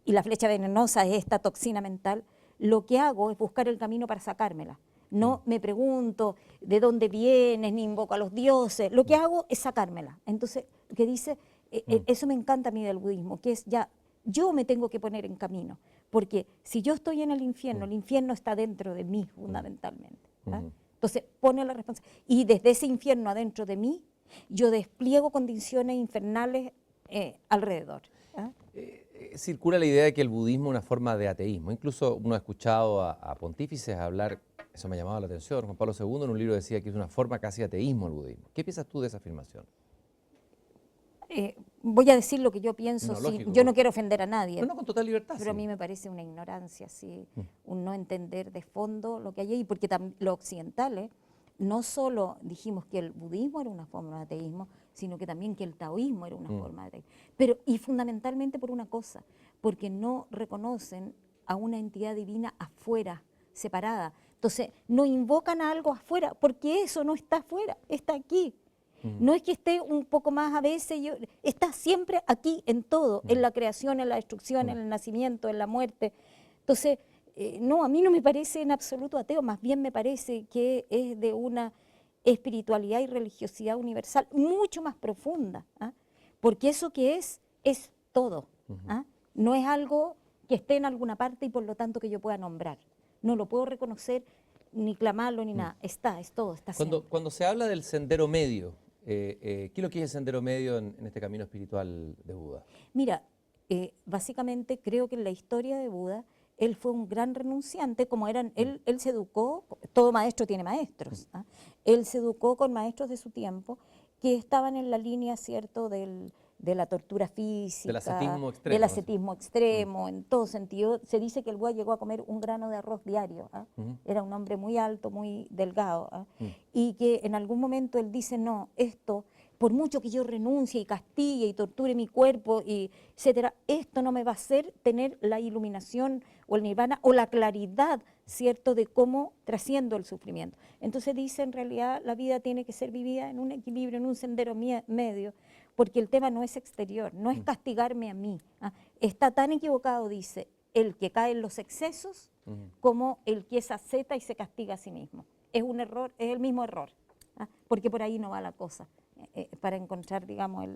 y la flecha venenosa es esta toxina mental, lo que hago es buscar el camino para sacármela. No me pregunto de dónde viene, ni invoco a los dioses, lo que hago es sacármela. Entonces, lo que dice, eso me encanta a mí del budismo, que es ya, yo me tengo que poner en camino, porque si yo estoy en el infierno está dentro de mí fundamentalmente. Entonces, pone la responsabilidad. Y desde ese infierno adentro de mí, yo despliego condiciones infernales alrededor. Circula la idea de que el budismo es una forma de ateísmo. Incluso uno ha escuchado a pontífices hablar, eso me ha llamado la atención. Juan Pablo II en un libro decía que es una forma casi de ateísmo el budismo. ¿Qué piensas tú de esa afirmación? Voy a decir lo que yo pienso, lógico, yo no quiero ofender a nadie. No, con total libertad. Pero a mí me parece una ignorancia, un no entender de fondo lo que hay ahí, porque los occidentales no solo dijimos que el budismo era una forma de ateísmo, sino que también que el taoísmo era una forma de ateísmo. Pero, y fundamentalmente por una cosa, porque no reconocen a una entidad divina afuera, separada. Entonces, no invocan a algo afuera, porque eso no está afuera, está aquí. No es que esté un poco más a veces, está siempre aquí en todo, en la creación, en la destrucción, en el nacimiento, en la muerte. Entonces, no, a mí no me parece en absoluto ateo, más bien me parece que es de una espiritualidad y religiosidad universal mucho más profunda, porque eso que es todo. No es algo que esté en alguna parte y por lo tanto que yo pueda nombrar. No lo puedo reconocer, ni clamarlo, ni nada. Es todo, está siempre. Cuando se habla del sendero medio, ¿qué es lo que es el sendero medio en este camino espiritual de Buda? Mira, básicamente creo que en la historia de Buda, él fue un gran renunciante, como él se educó, todo maestro tiene maestros, él se educó con maestros de su tiempo que estaban en la línea, ¿cierto?, de la tortura física, del ascetismo extremo, en todo sentido. Se dice que el Buda llegó a comer un grano de arroz diario, era un hombre muy alto, muy delgado, y que en algún momento él dice, no, esto, por mucho que yo renuncie y castigue y torture mi cuerpo, y etcétera, esto no me va a hacer tener la iluminación o el nirvana o la claridad, ¿cierto?, de cómo trasciendo el sufrimiento. Entonces dice, en realidad la vida tiene que ser vivida en un equilibrio, en un sendero medio, porque el tema no es exterior, no es castigarme a mí. Está tan equivocado, dice, el que cae en los excesos como el que es asceta y se castiga a sí mismo. Es un error, es el mismo error, porque por ahí no va la cosa, para encontrar, digamos,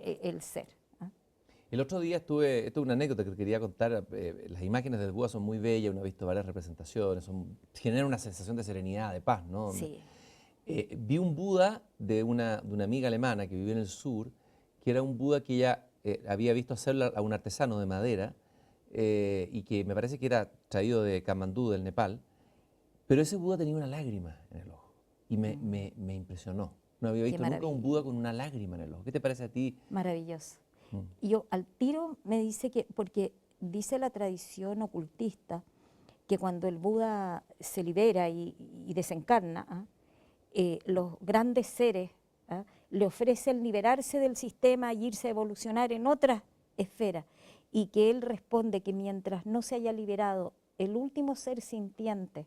el ser. ¿Ah? El otro día esto es una anécdota que quería contar, las imágenes del Buda son muy bellas, uno ha visto varias representaciones, generan una sensación de serenidad, de paz, ¿no? Sí. Vi un Buda de una amiga alemana que vivía en el sur, que era un Buda que ella había visto hacerlo a un artesano de madera y que me parece que era traído de Kamandú, del Nepal, pero ese Buda tenía una lágrima en el ojo y me impresionó. No había Qué visto nunca un maravilla. Buda con una lágrima en el ojo. ¿Qué te parece a ti? Maravilloso. Mm. Y yo al tiro me dice que, porque dice la tradición ocultista, que cuando el Buda se libera y desencarna, ¿ah? Los grandes seres, ¿ah? Le ofrecen liberarse del sistema y irse a evolucionar en otras esferas, y que él responde que mientras no se haya liberado el último ser sintiente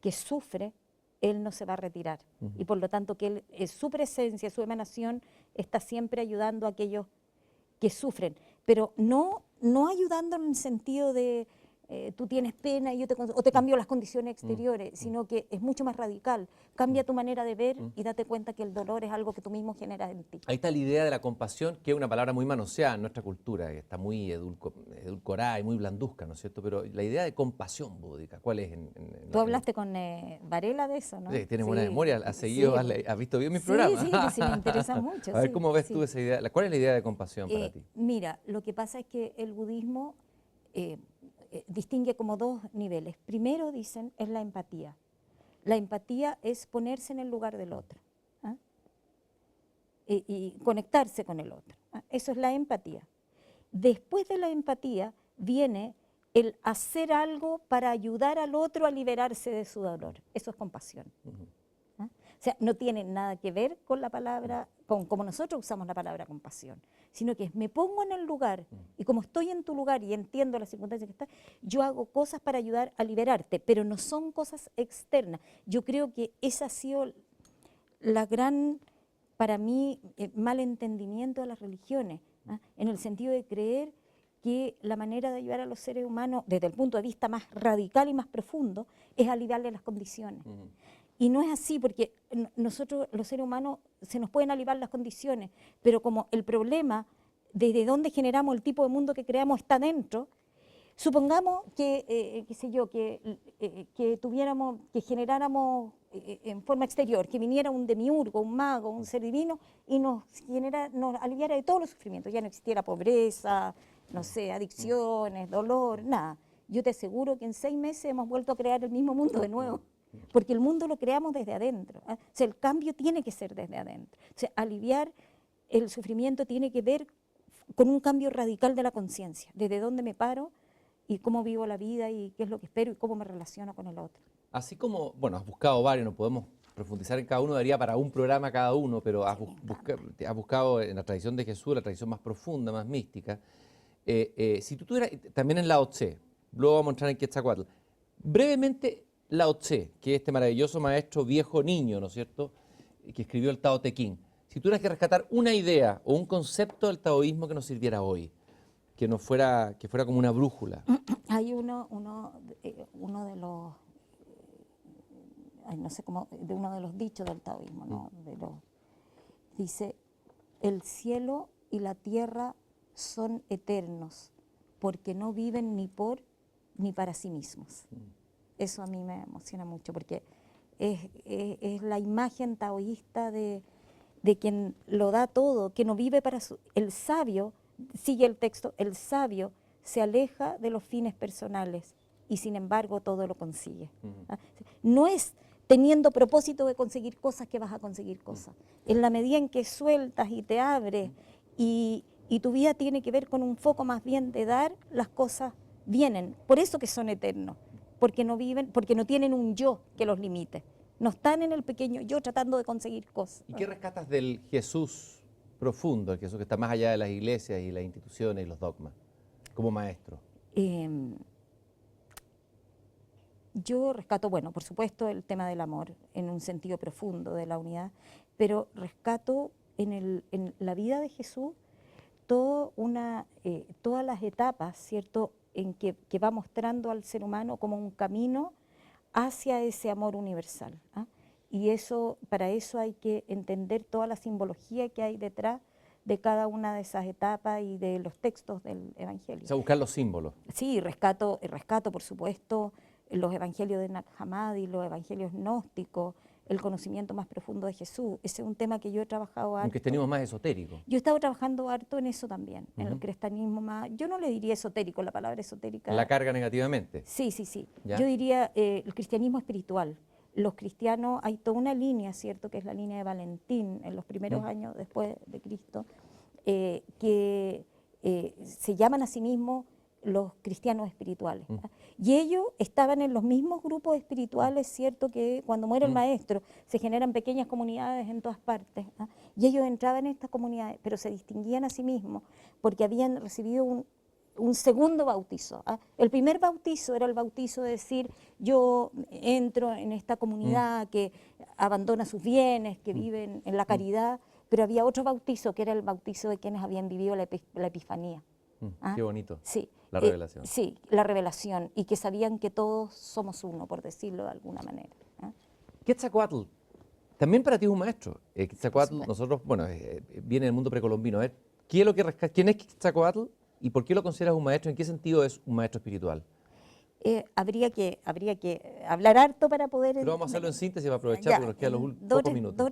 que sufre, él no se va a retirar. Y por lo tanto que él, su presencia, su emanación, está siempre ayudando a aquellos que sufren, pero no ayudando en el sentido de tú tienes pena y o te cambio las condiciones exteriores, sino que es mucho más radical. Cambia tu manera de ver y date cuenta que el dolor es algo que tú mismo generas en ti. Ahí está la idea de la compasión, que es una palabra muy manoseada en nuestra cultura, que está muy edulcorada y muy blanduzca, ¿no es cierto? Pero la idea de compasión búdica, ¿cuál es? Tú hablaste con Varela de eso, ¿no? Sí, tienes buena memoria, has seguido, has visto bien mi programa. Sí, sí me interesa mucho. A ver, sí, ¿cómo ves sí. tú esa idea? ¿Cuál es la idea de compasión para ti? Mira, lo que pasa es que el budismo distingue como dos niveles. Primero, dicen, es la empatía. La empatía es ponerse en el lugar del otro, ¿ah? Y conectarse con el otro, ¿ah? Eso es la empatía. Después de la empatía viene el hacer algo para ayudar al otro a liberarse de su dolor. Eso es compasión. ¿Ah? O sea, no tiene nada que ver con la palabra, con como nosotros usamos la palabra compasión, sino que es me pongo en el lugar y como estoy en tu lugar y entiendo las circunstancias que estás, yo hago cosas para ayudar a liberarte, pero no son cosas externas. Yo creo que esa ha sido la gran, para mí, malentendimiento de las religiones, ¿ah? En el sentido de creer que la manera de ayudar a los seres humanos, desde el punto de vista más radical y más profundo, es aliviarle las condiciones. Y no es así, porque nosotros, los seres humanos, se nos pueden aliviar las condiciones, pero como el problema desde dónde generamos el tipo de mundo que creamos está dentro, supongamos que, qué sé yo, que tuviéramos, que generáramos en forma exterior, que viniera un demiurgo, un mago, un ser divino, y nos aliviara de todos los sufrimientos, ya no existiera pobreza, no sé, adicciones, dolor, nada. Yo te aseguro que en 6 meses hemos vuelto a crear el mismo mundo de nuevo. Porque el mundo lo creamos desde adentro, ¿eh? O sea, el cambio tiene que ser desde adentro. O sea, aliviar el sufrimiento tiene que ver con un cambio radical de la conciencia, desde dónde me paro y cómo vivo la vida y qué es lo que espero y cómo me relaciono con el otro. Así como, bueno, has buscado varios, no podemos profundizar en cada uno, daría para un programa cada uno, pero has buscado en la tradición de Jesús, la tradición más profunda, más mística. Si tú tuvieras, también en Lao Tse, luego vamos a entrar en Quetzalcóatl, brevemente Lao Tse, que es este maravilloso maestro viejo niño, ¿no es cierto?, que escribió el Tao Te Ching. Si tuvieras que rescatar una idea o un concepto del taoísmo que nos sirviera hoy, que fuera como una brújula. Hay uno de los, no sé cómo, de uno de los dichos del taoísmo, ¿no? Dice, el cielo y la tierra son eternos, porque no viven ni por ni para sí mismos. Eso a mí me emociona mucho, porque es la imagen taoísta de quien lo da todo, que no vive para su... El sabio, sigue el texto, el sabio se aleja de los fines personales y sin embargo todo lo consigue. ¿Ah? No es teniendo propósito de conseguir cosas que vas a conseguir cosas. En la medida en que sueltas y te abres y tu vida tiene que ver con un foco más bien de dar, las cosas vienen. Por eso que son eternos, porque no viven, porque no tienen un yo que los limite. No están en el pequeño yo tratando de conseguir cosas. ¿Y qué rescatas del Jesús profundo, el Jesús que está más allá de las iglesias y las instituciones y los dogmas, como maestro? Yo rescato, bueno, por supuesto, el tema del amor en un sentido profundo, de la unidad, pero rescato en la vida de Jesús todas las etapas, ¿cierto?, en que va mostrando al ser humano como un camino hacia ese amor universal. ¿Ah? Y para eso hay que entender toda la simbología que hay detrás de cada una de esas etapas y de los textos del O Evangelio. sea, buscar los símbolos. Sí, rescato, por supuesto, los evangelios de Nag Hammadi, los evangelios gnósticos, el conocimiento más profundo de Jesús. Ese es un tema que yo he trabajado Un harto. cristianismo más esotérico. Yo he estado trabajando harto en eso también, en el cristianismo más, yo no le diría esotérico, la palabra esotérica. La carga negativamente. Sí, sí, sí. ¿Ya? Yo diría el cristianismo espiritual. Los cristianos, hay toda una línea, ¿cierto?, que es la línea de Valentín, en los primeros años después de Cristo, que se llaman a sí mismos los cristianos espirituales. Y ellos estaban en los mismos grupos espirituales, ¿cierto?, que cuando muere el maestro se generan pequeñas comunidades en todas partes. Y ellos entraban en estas comunidades, pero se distinguían a sí mismos porque habían recibido un segundo bautizo. El primer bautizo era el bautizo de decir, yo entro en esta comunidad que abandona sus bienes, que viven en la caridad, pero había otro bautizo que era el bautizo de quienes habían vivido la Epifanía. Qué bonito. Sí. La revelación. Sí, la revelación, y que sabían que todos somos uno, por decirlo de alguna manera. Quetzalcóatl, también para ti es un maestro. Quetzalcóatl, nosotros, bueno, viene del mundo precolombino. ¿Qué es lo que ¿Quién es Quetzalcóatl y por qué lo consideras un maestro? ¿En qué sentido es un maestro espiritual? Habría que hablar harto para poder... Pero vamos a hacerlo en síntesis para aprovechar Ya, porque nos quedan los dos pocos minutos. o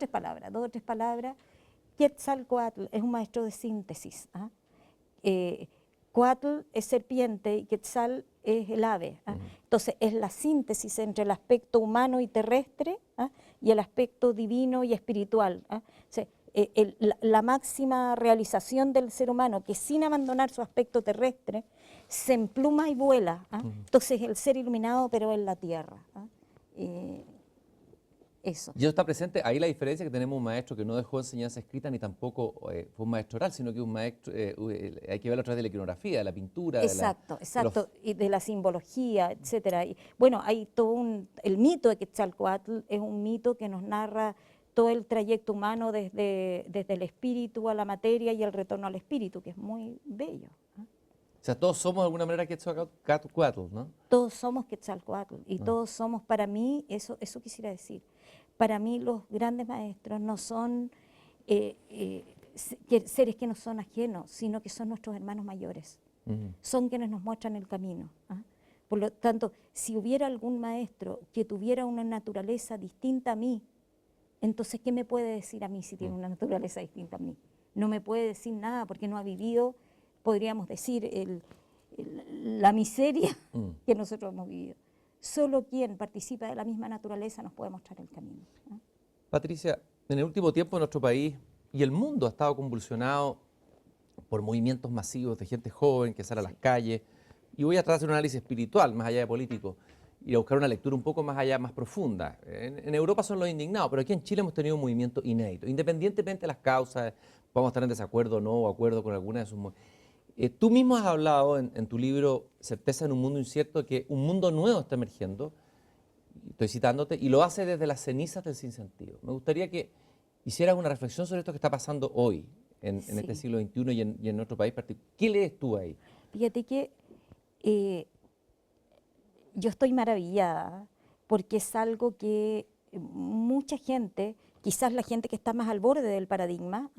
tres palabras. Quetzalcóatl es un maestro de síntesis. Coatl es serpiente y Quetzal es el ave. Entonces es la síntesis entre el aspecto humano y terrestre y el aspecto divino y espiritual. O sea, la máxima realización del ser humano, que sin abandonar su aspecto terrestre, se empluma y vuela. Entonces el ser iluminado pero en la tierra. Eso. Y eso está presente, ahí la diferencia, que tenemos un maestro que no dejó enseñanza escrita ni tampoco fue un maestro oral, sino que un maestro, hay que verlo a través de la iconografía, de la pintura. Exacto, y de la simbología, etcétera. Y, bueno, hay todo el mito de Quetzalcóatl es un mito que nos narra todo el trayecto humano desde el espíritu a la materia y el retorno al espíritu, que es muy bello. O sea, todos somos de alguna manera Quetzalcóatl, ¿no? Todos somos Quetzalcóatl y todos somos, para mí, eso quisiera decir, para mí los grandes maestros no son seres que no son ajenos, sino que son nuestros hermanos mayores. Son quienes nos muestran el camino. Por lo tanto, si hubiera algún maestro que tuviera una naturaleza distinta a mí, entonces, ¿qué me puede decir a mí si tiene una naturaleza distinta a mí? No me puede decir nada porque no ha vivido, podríamos decir, la miseria que nosotros hemos vivido. Solo quien participa de la misma naturaleza nos puede mostrar el camino. Patricia, en el último tiempo nuestro país y el mundo ha estado convulsionado por movimientos masivos de gente joven que sale a las calles. Y voy a tratar de hacer un análisis espiritual, más allá de político, y a buscar una lectura un poco más allá, más profunda. En Europa son los indignados, pero aquí en Chile hemos tenido un movimiento inédito. Independientemente de las causas, podemos estar en desacuerdo o no, o acuerdo con alguna de sus... tú mismo has hablado en tu libro Certeza en un mundo incierto que un mundo nuevo está emergiendo, estoy citándote, y lo hace desde las cenizas del sinsentido. Me gustaría que hicieras una reflexión sobre esto que está pasando hoy, en este siglo XXI y en nuestro país particular. ¿Qué lees tú ahí? Fíjate que yo estoy maravillada porque es algo que mucha gente, quizás la gente que está más al borde del paradigma,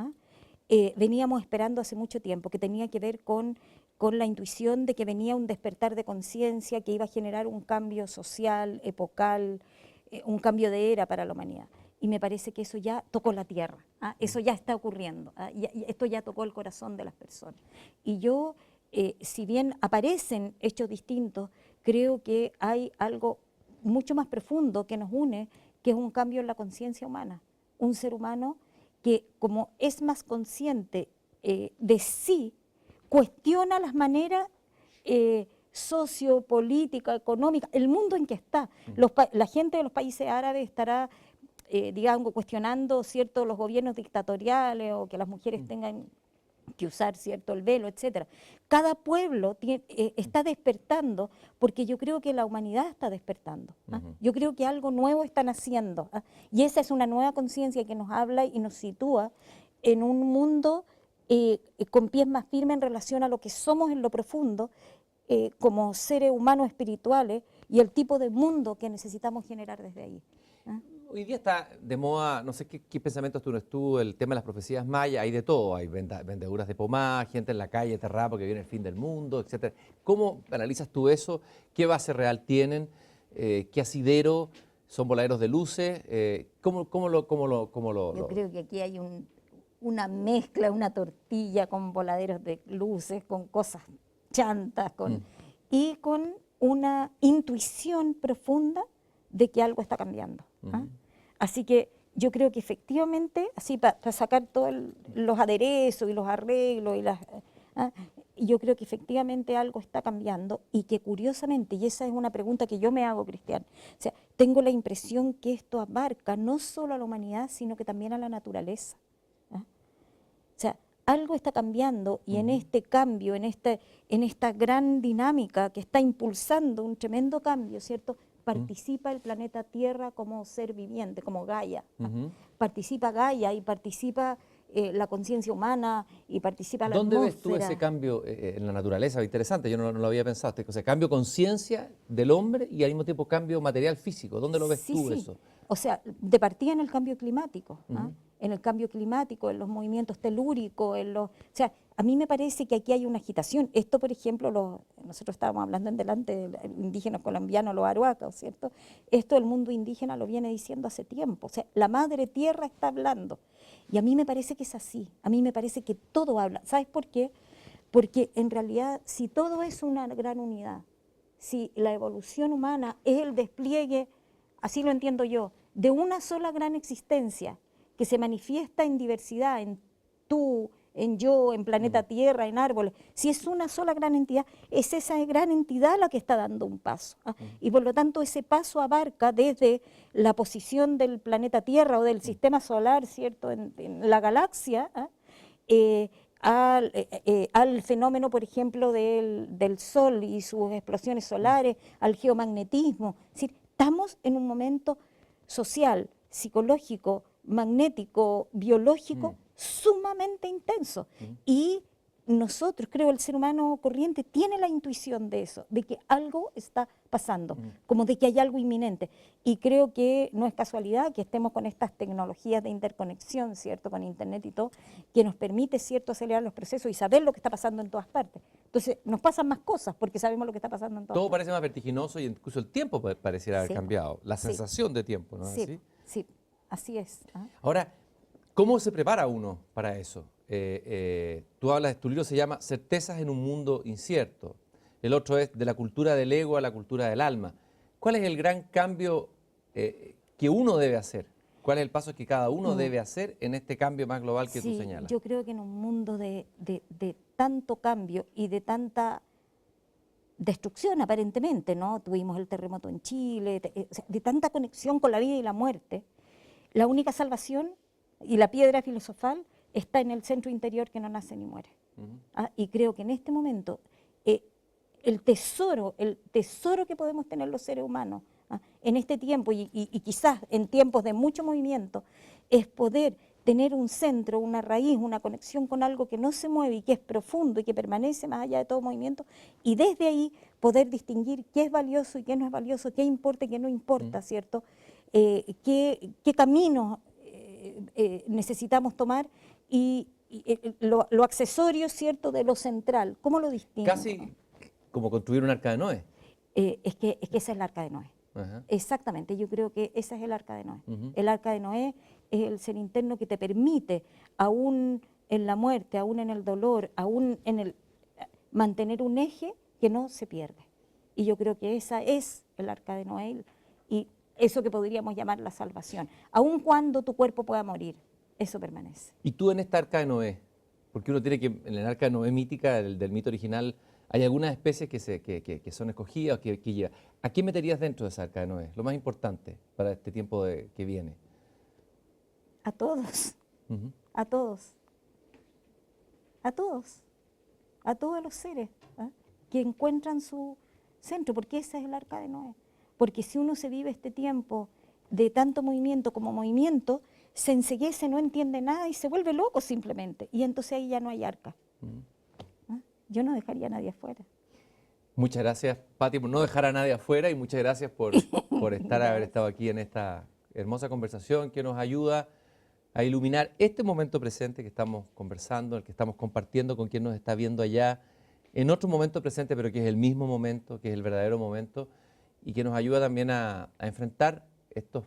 veníamos esperando hace mucho tiempo, que tenía que ver con la intuición de que venía un despertar de conciencia que iba a generar un cambio social, epocal, un cambio de era para la humanidad. Y me parece que eso ya tocó la tierra, eso ya está ocurriendo, esto ya tocó el corazón de las personas. Y yo, si bien aparecen hechos distintos, creo que hay algo mucho más profundo que nos une, que es un cambio en la conciencia humana. Un ser humano que, como es más consciente de sí, cuestiona las maneras sociopolíticas, económicas, el mundo en que está. La gente de los países árabes estará, digamos, cuestionando, ¿cierto?, los gobiernos dictatoriales o que las mujeres tengan que usar, ¿cierto?, el velo, etcétera. Cada pueblo está despertando, porque yo creo que la humanidad está despertando. Yo creo que algo nuevo están haciendo. Y esa es una nueva conciencia que nos habla y nos sitúa en un mundo con pies más firmes en relación a lo que somos en lo profundo, como seres humanos espirituales y el tipo de mundo que necesitamos generar desde ahí. Hoy día está de moda, no sé qué pensamientos tú, el tema de las profecías mayas, hay de todo, hay vendeduras de pomada, gente en la calle aterrada porque viene el fin del mundo, etcétera. ¿Cómo analizas tú eso? ¿Qué base real tienen? ¿Qué asidero? ¿Son voladeros de luces? Yo creo que aquí hay una mezcla, una tortilla con voladeros de luces, con cosas chantas, y con una intuición profunda de que algo está cambiando. ¿Ah? Así que yo creo que efectivamente, así para sacar todos los aderezos y los arreglos, ¿ah? Yo creo que efectivamente algo está cambiando y que curiosamente, y esa es una pregunta que yo me hago, Cristian, o sea, tengo la impresión que esto abarca no solo a la humanidad, sino que también a la naturaleza. ¿Ah? O sea, algo está cambiando y en este cambio, en esta gran dinámica que está impulsando un tremendo cambio, ¿cierto? Participa el planeta Tierra como ser viviente, como Gaia. Participa Gaia y participa la conciencia humana y participa la atmósfera. ¿Dónde ves tú ese cambio en la naturaleza? Interesante, yo no lo había pensado. O sea, cambio conciencia del hombre y al mismo tiempo cambio material físico. ¿Dónde lo ves tú eso? O sea, de partida en el cambio climático, ¿ah? En el cambio climático, en los movimientos telúricos, o sea, a mí me parece que aquí hay una agitación. Esto, por ejemplo, nosotros estábamos hablando en delante de indígenas colombianos, los aruacos, ¿cierto? Esto el mundo indígena lo viene diciendo hace tiempo. O sea, la madre tierra está hablando. Y a mí me parece que es así. A mí me parece que todo habla. ¿Sabes por qué? Porque en realidad, si todo es una gran unidad, si la evolución humana es el despliegue, así lo entiendo yo, de una sola gran existencia que se manifiesta en diversidad, en tú, en yo, en planeta Tierra, en árboles, si es una sola gran entidad, es esa gran entidad la que está dando un paso. ¿Ah? Y por lo tanto ese paso abarca desde la posición del planeta Tierra o del sistema solar, ¿cierto?, en la galaxia, ¿ah? Al fenómeno, por ejemplo, del Sol y sus explosiones solares, al geomagnetismo. Es decir, estamos en un momento social, psicológico, magnético, biológico, sumamente intenso. Y nosotros, creo, el ser humano corriente tiene la intuición de eso, de que algo está pasando, como de que hay algo inminente. Y creo que no es casualidad que estemos con estas tecnologías de interconexión, ¿cierto?, con Internet y todo, que nos permite, ¿cierto?, acelerar los procesos y saber lo que está pasando en todas partes. Entonces, nos pasan más cosas porque sabemos lo que está pasando en todas partes. Todo parece más vertiginoso y incluso el tiempo pareciera haber cambiado. La sensación de tiempo, ¿no es así? Sí, así es. ¿Ah? Ahora, ¿cómo se prepara uno para eso? Tú hablas, tu libro se llama Certezas en un mundo incierto. El otro es de la cultura del ego a la cultura del alma. ¿Cuál es el gran cambio que uno debe hacer? ¿Cuál es el paso que cada uno debe hacer en este cambio más global que tú señalas? Yo creo que en un mundo de tanto cambio y de tanta destrucción aparentemente, ¿no? Tuvimos el terremoto en Chile, o sea, de tanta conexión con la vida y la muerte, la única salvación y la piedra filosofal está en el centro interior que no nace ni muere. ¿Ah? Y creo que en este momento el tesoro que podemos tener los seres humanos, ¿ah?, en este tiempo y quizás en tiempos de mucho movimiento, es poder tener un centro, una raíz, una conexión con algo que no se mueve y que es profundo y que permanece más allá de todo movimiento, y desde ahí poder distinguir qué es valioso y qué no es valioso, qué importa y qué no importa, ¿cierto? Qué caminos necesitamos tomar y lo accesorio, ¿cierto?, de lo central. ¿Cómo lo distingo? Casi como construir un arca de Noé. Es que esa es el arca de Noé. Exactamente, yo creo que esa es el arca de Noé. El arca de Noé es el ser interno que te permite, aún en la muerte, aún en el dolor, aún en mantener un eje que no se pierde. Y yo creo que esa es el arca de Noé y eso que podríamos llamar la salvación. Aun cuando tu cuerpo pueda morir, eso permanece. ¿Y tú en esta arca de Noé? Porque uno tiene que, en el arca de Noé mítica, del mito original, hay algunas especies que son escogidas, que llevan. ¿A qué meterías dentro de esa arca de Noé? Lo más importante para este tiempo que viene. A todos, a todos, a todos, a todos los seres, ¿eh?, que encuentran su centro, porque esa es el arca de Noé. Porque si uno se vive este tiempo de tanto movimiento como movimiento, se enceguece, no entiende nada y se vuelve loco simplemente. Y entonces ahí ya no hay arca. Yo no dejaría a nadie afuera. Muchas gracias, Pati, por no dejar a nadie afuera y muchas gracias por haber estado aquí en esta hermosa conversación que nos ayuda a iluminar este momento presente que estamos conversando, el que estamos compartiendo con quien nos está viendo allá, en otro momento presente, pero que es el mismo momento, que es el verdadero momento, y que nos ayuda también a enfrentar estos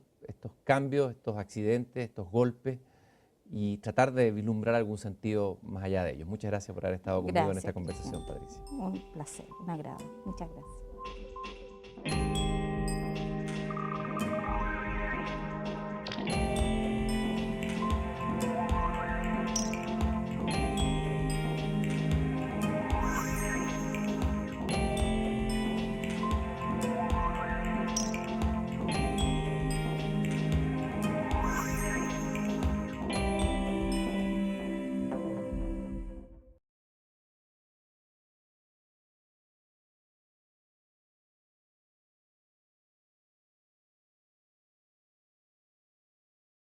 cambios, estos accidentes, estos golpes, y tratar de vislumbrar algún sentido más allá de ellos. Muchas gracias por haber estado conmigo en esta Gracias, conversación, Cristian. Patricia. Un placer, un agrado. Muchas gracias.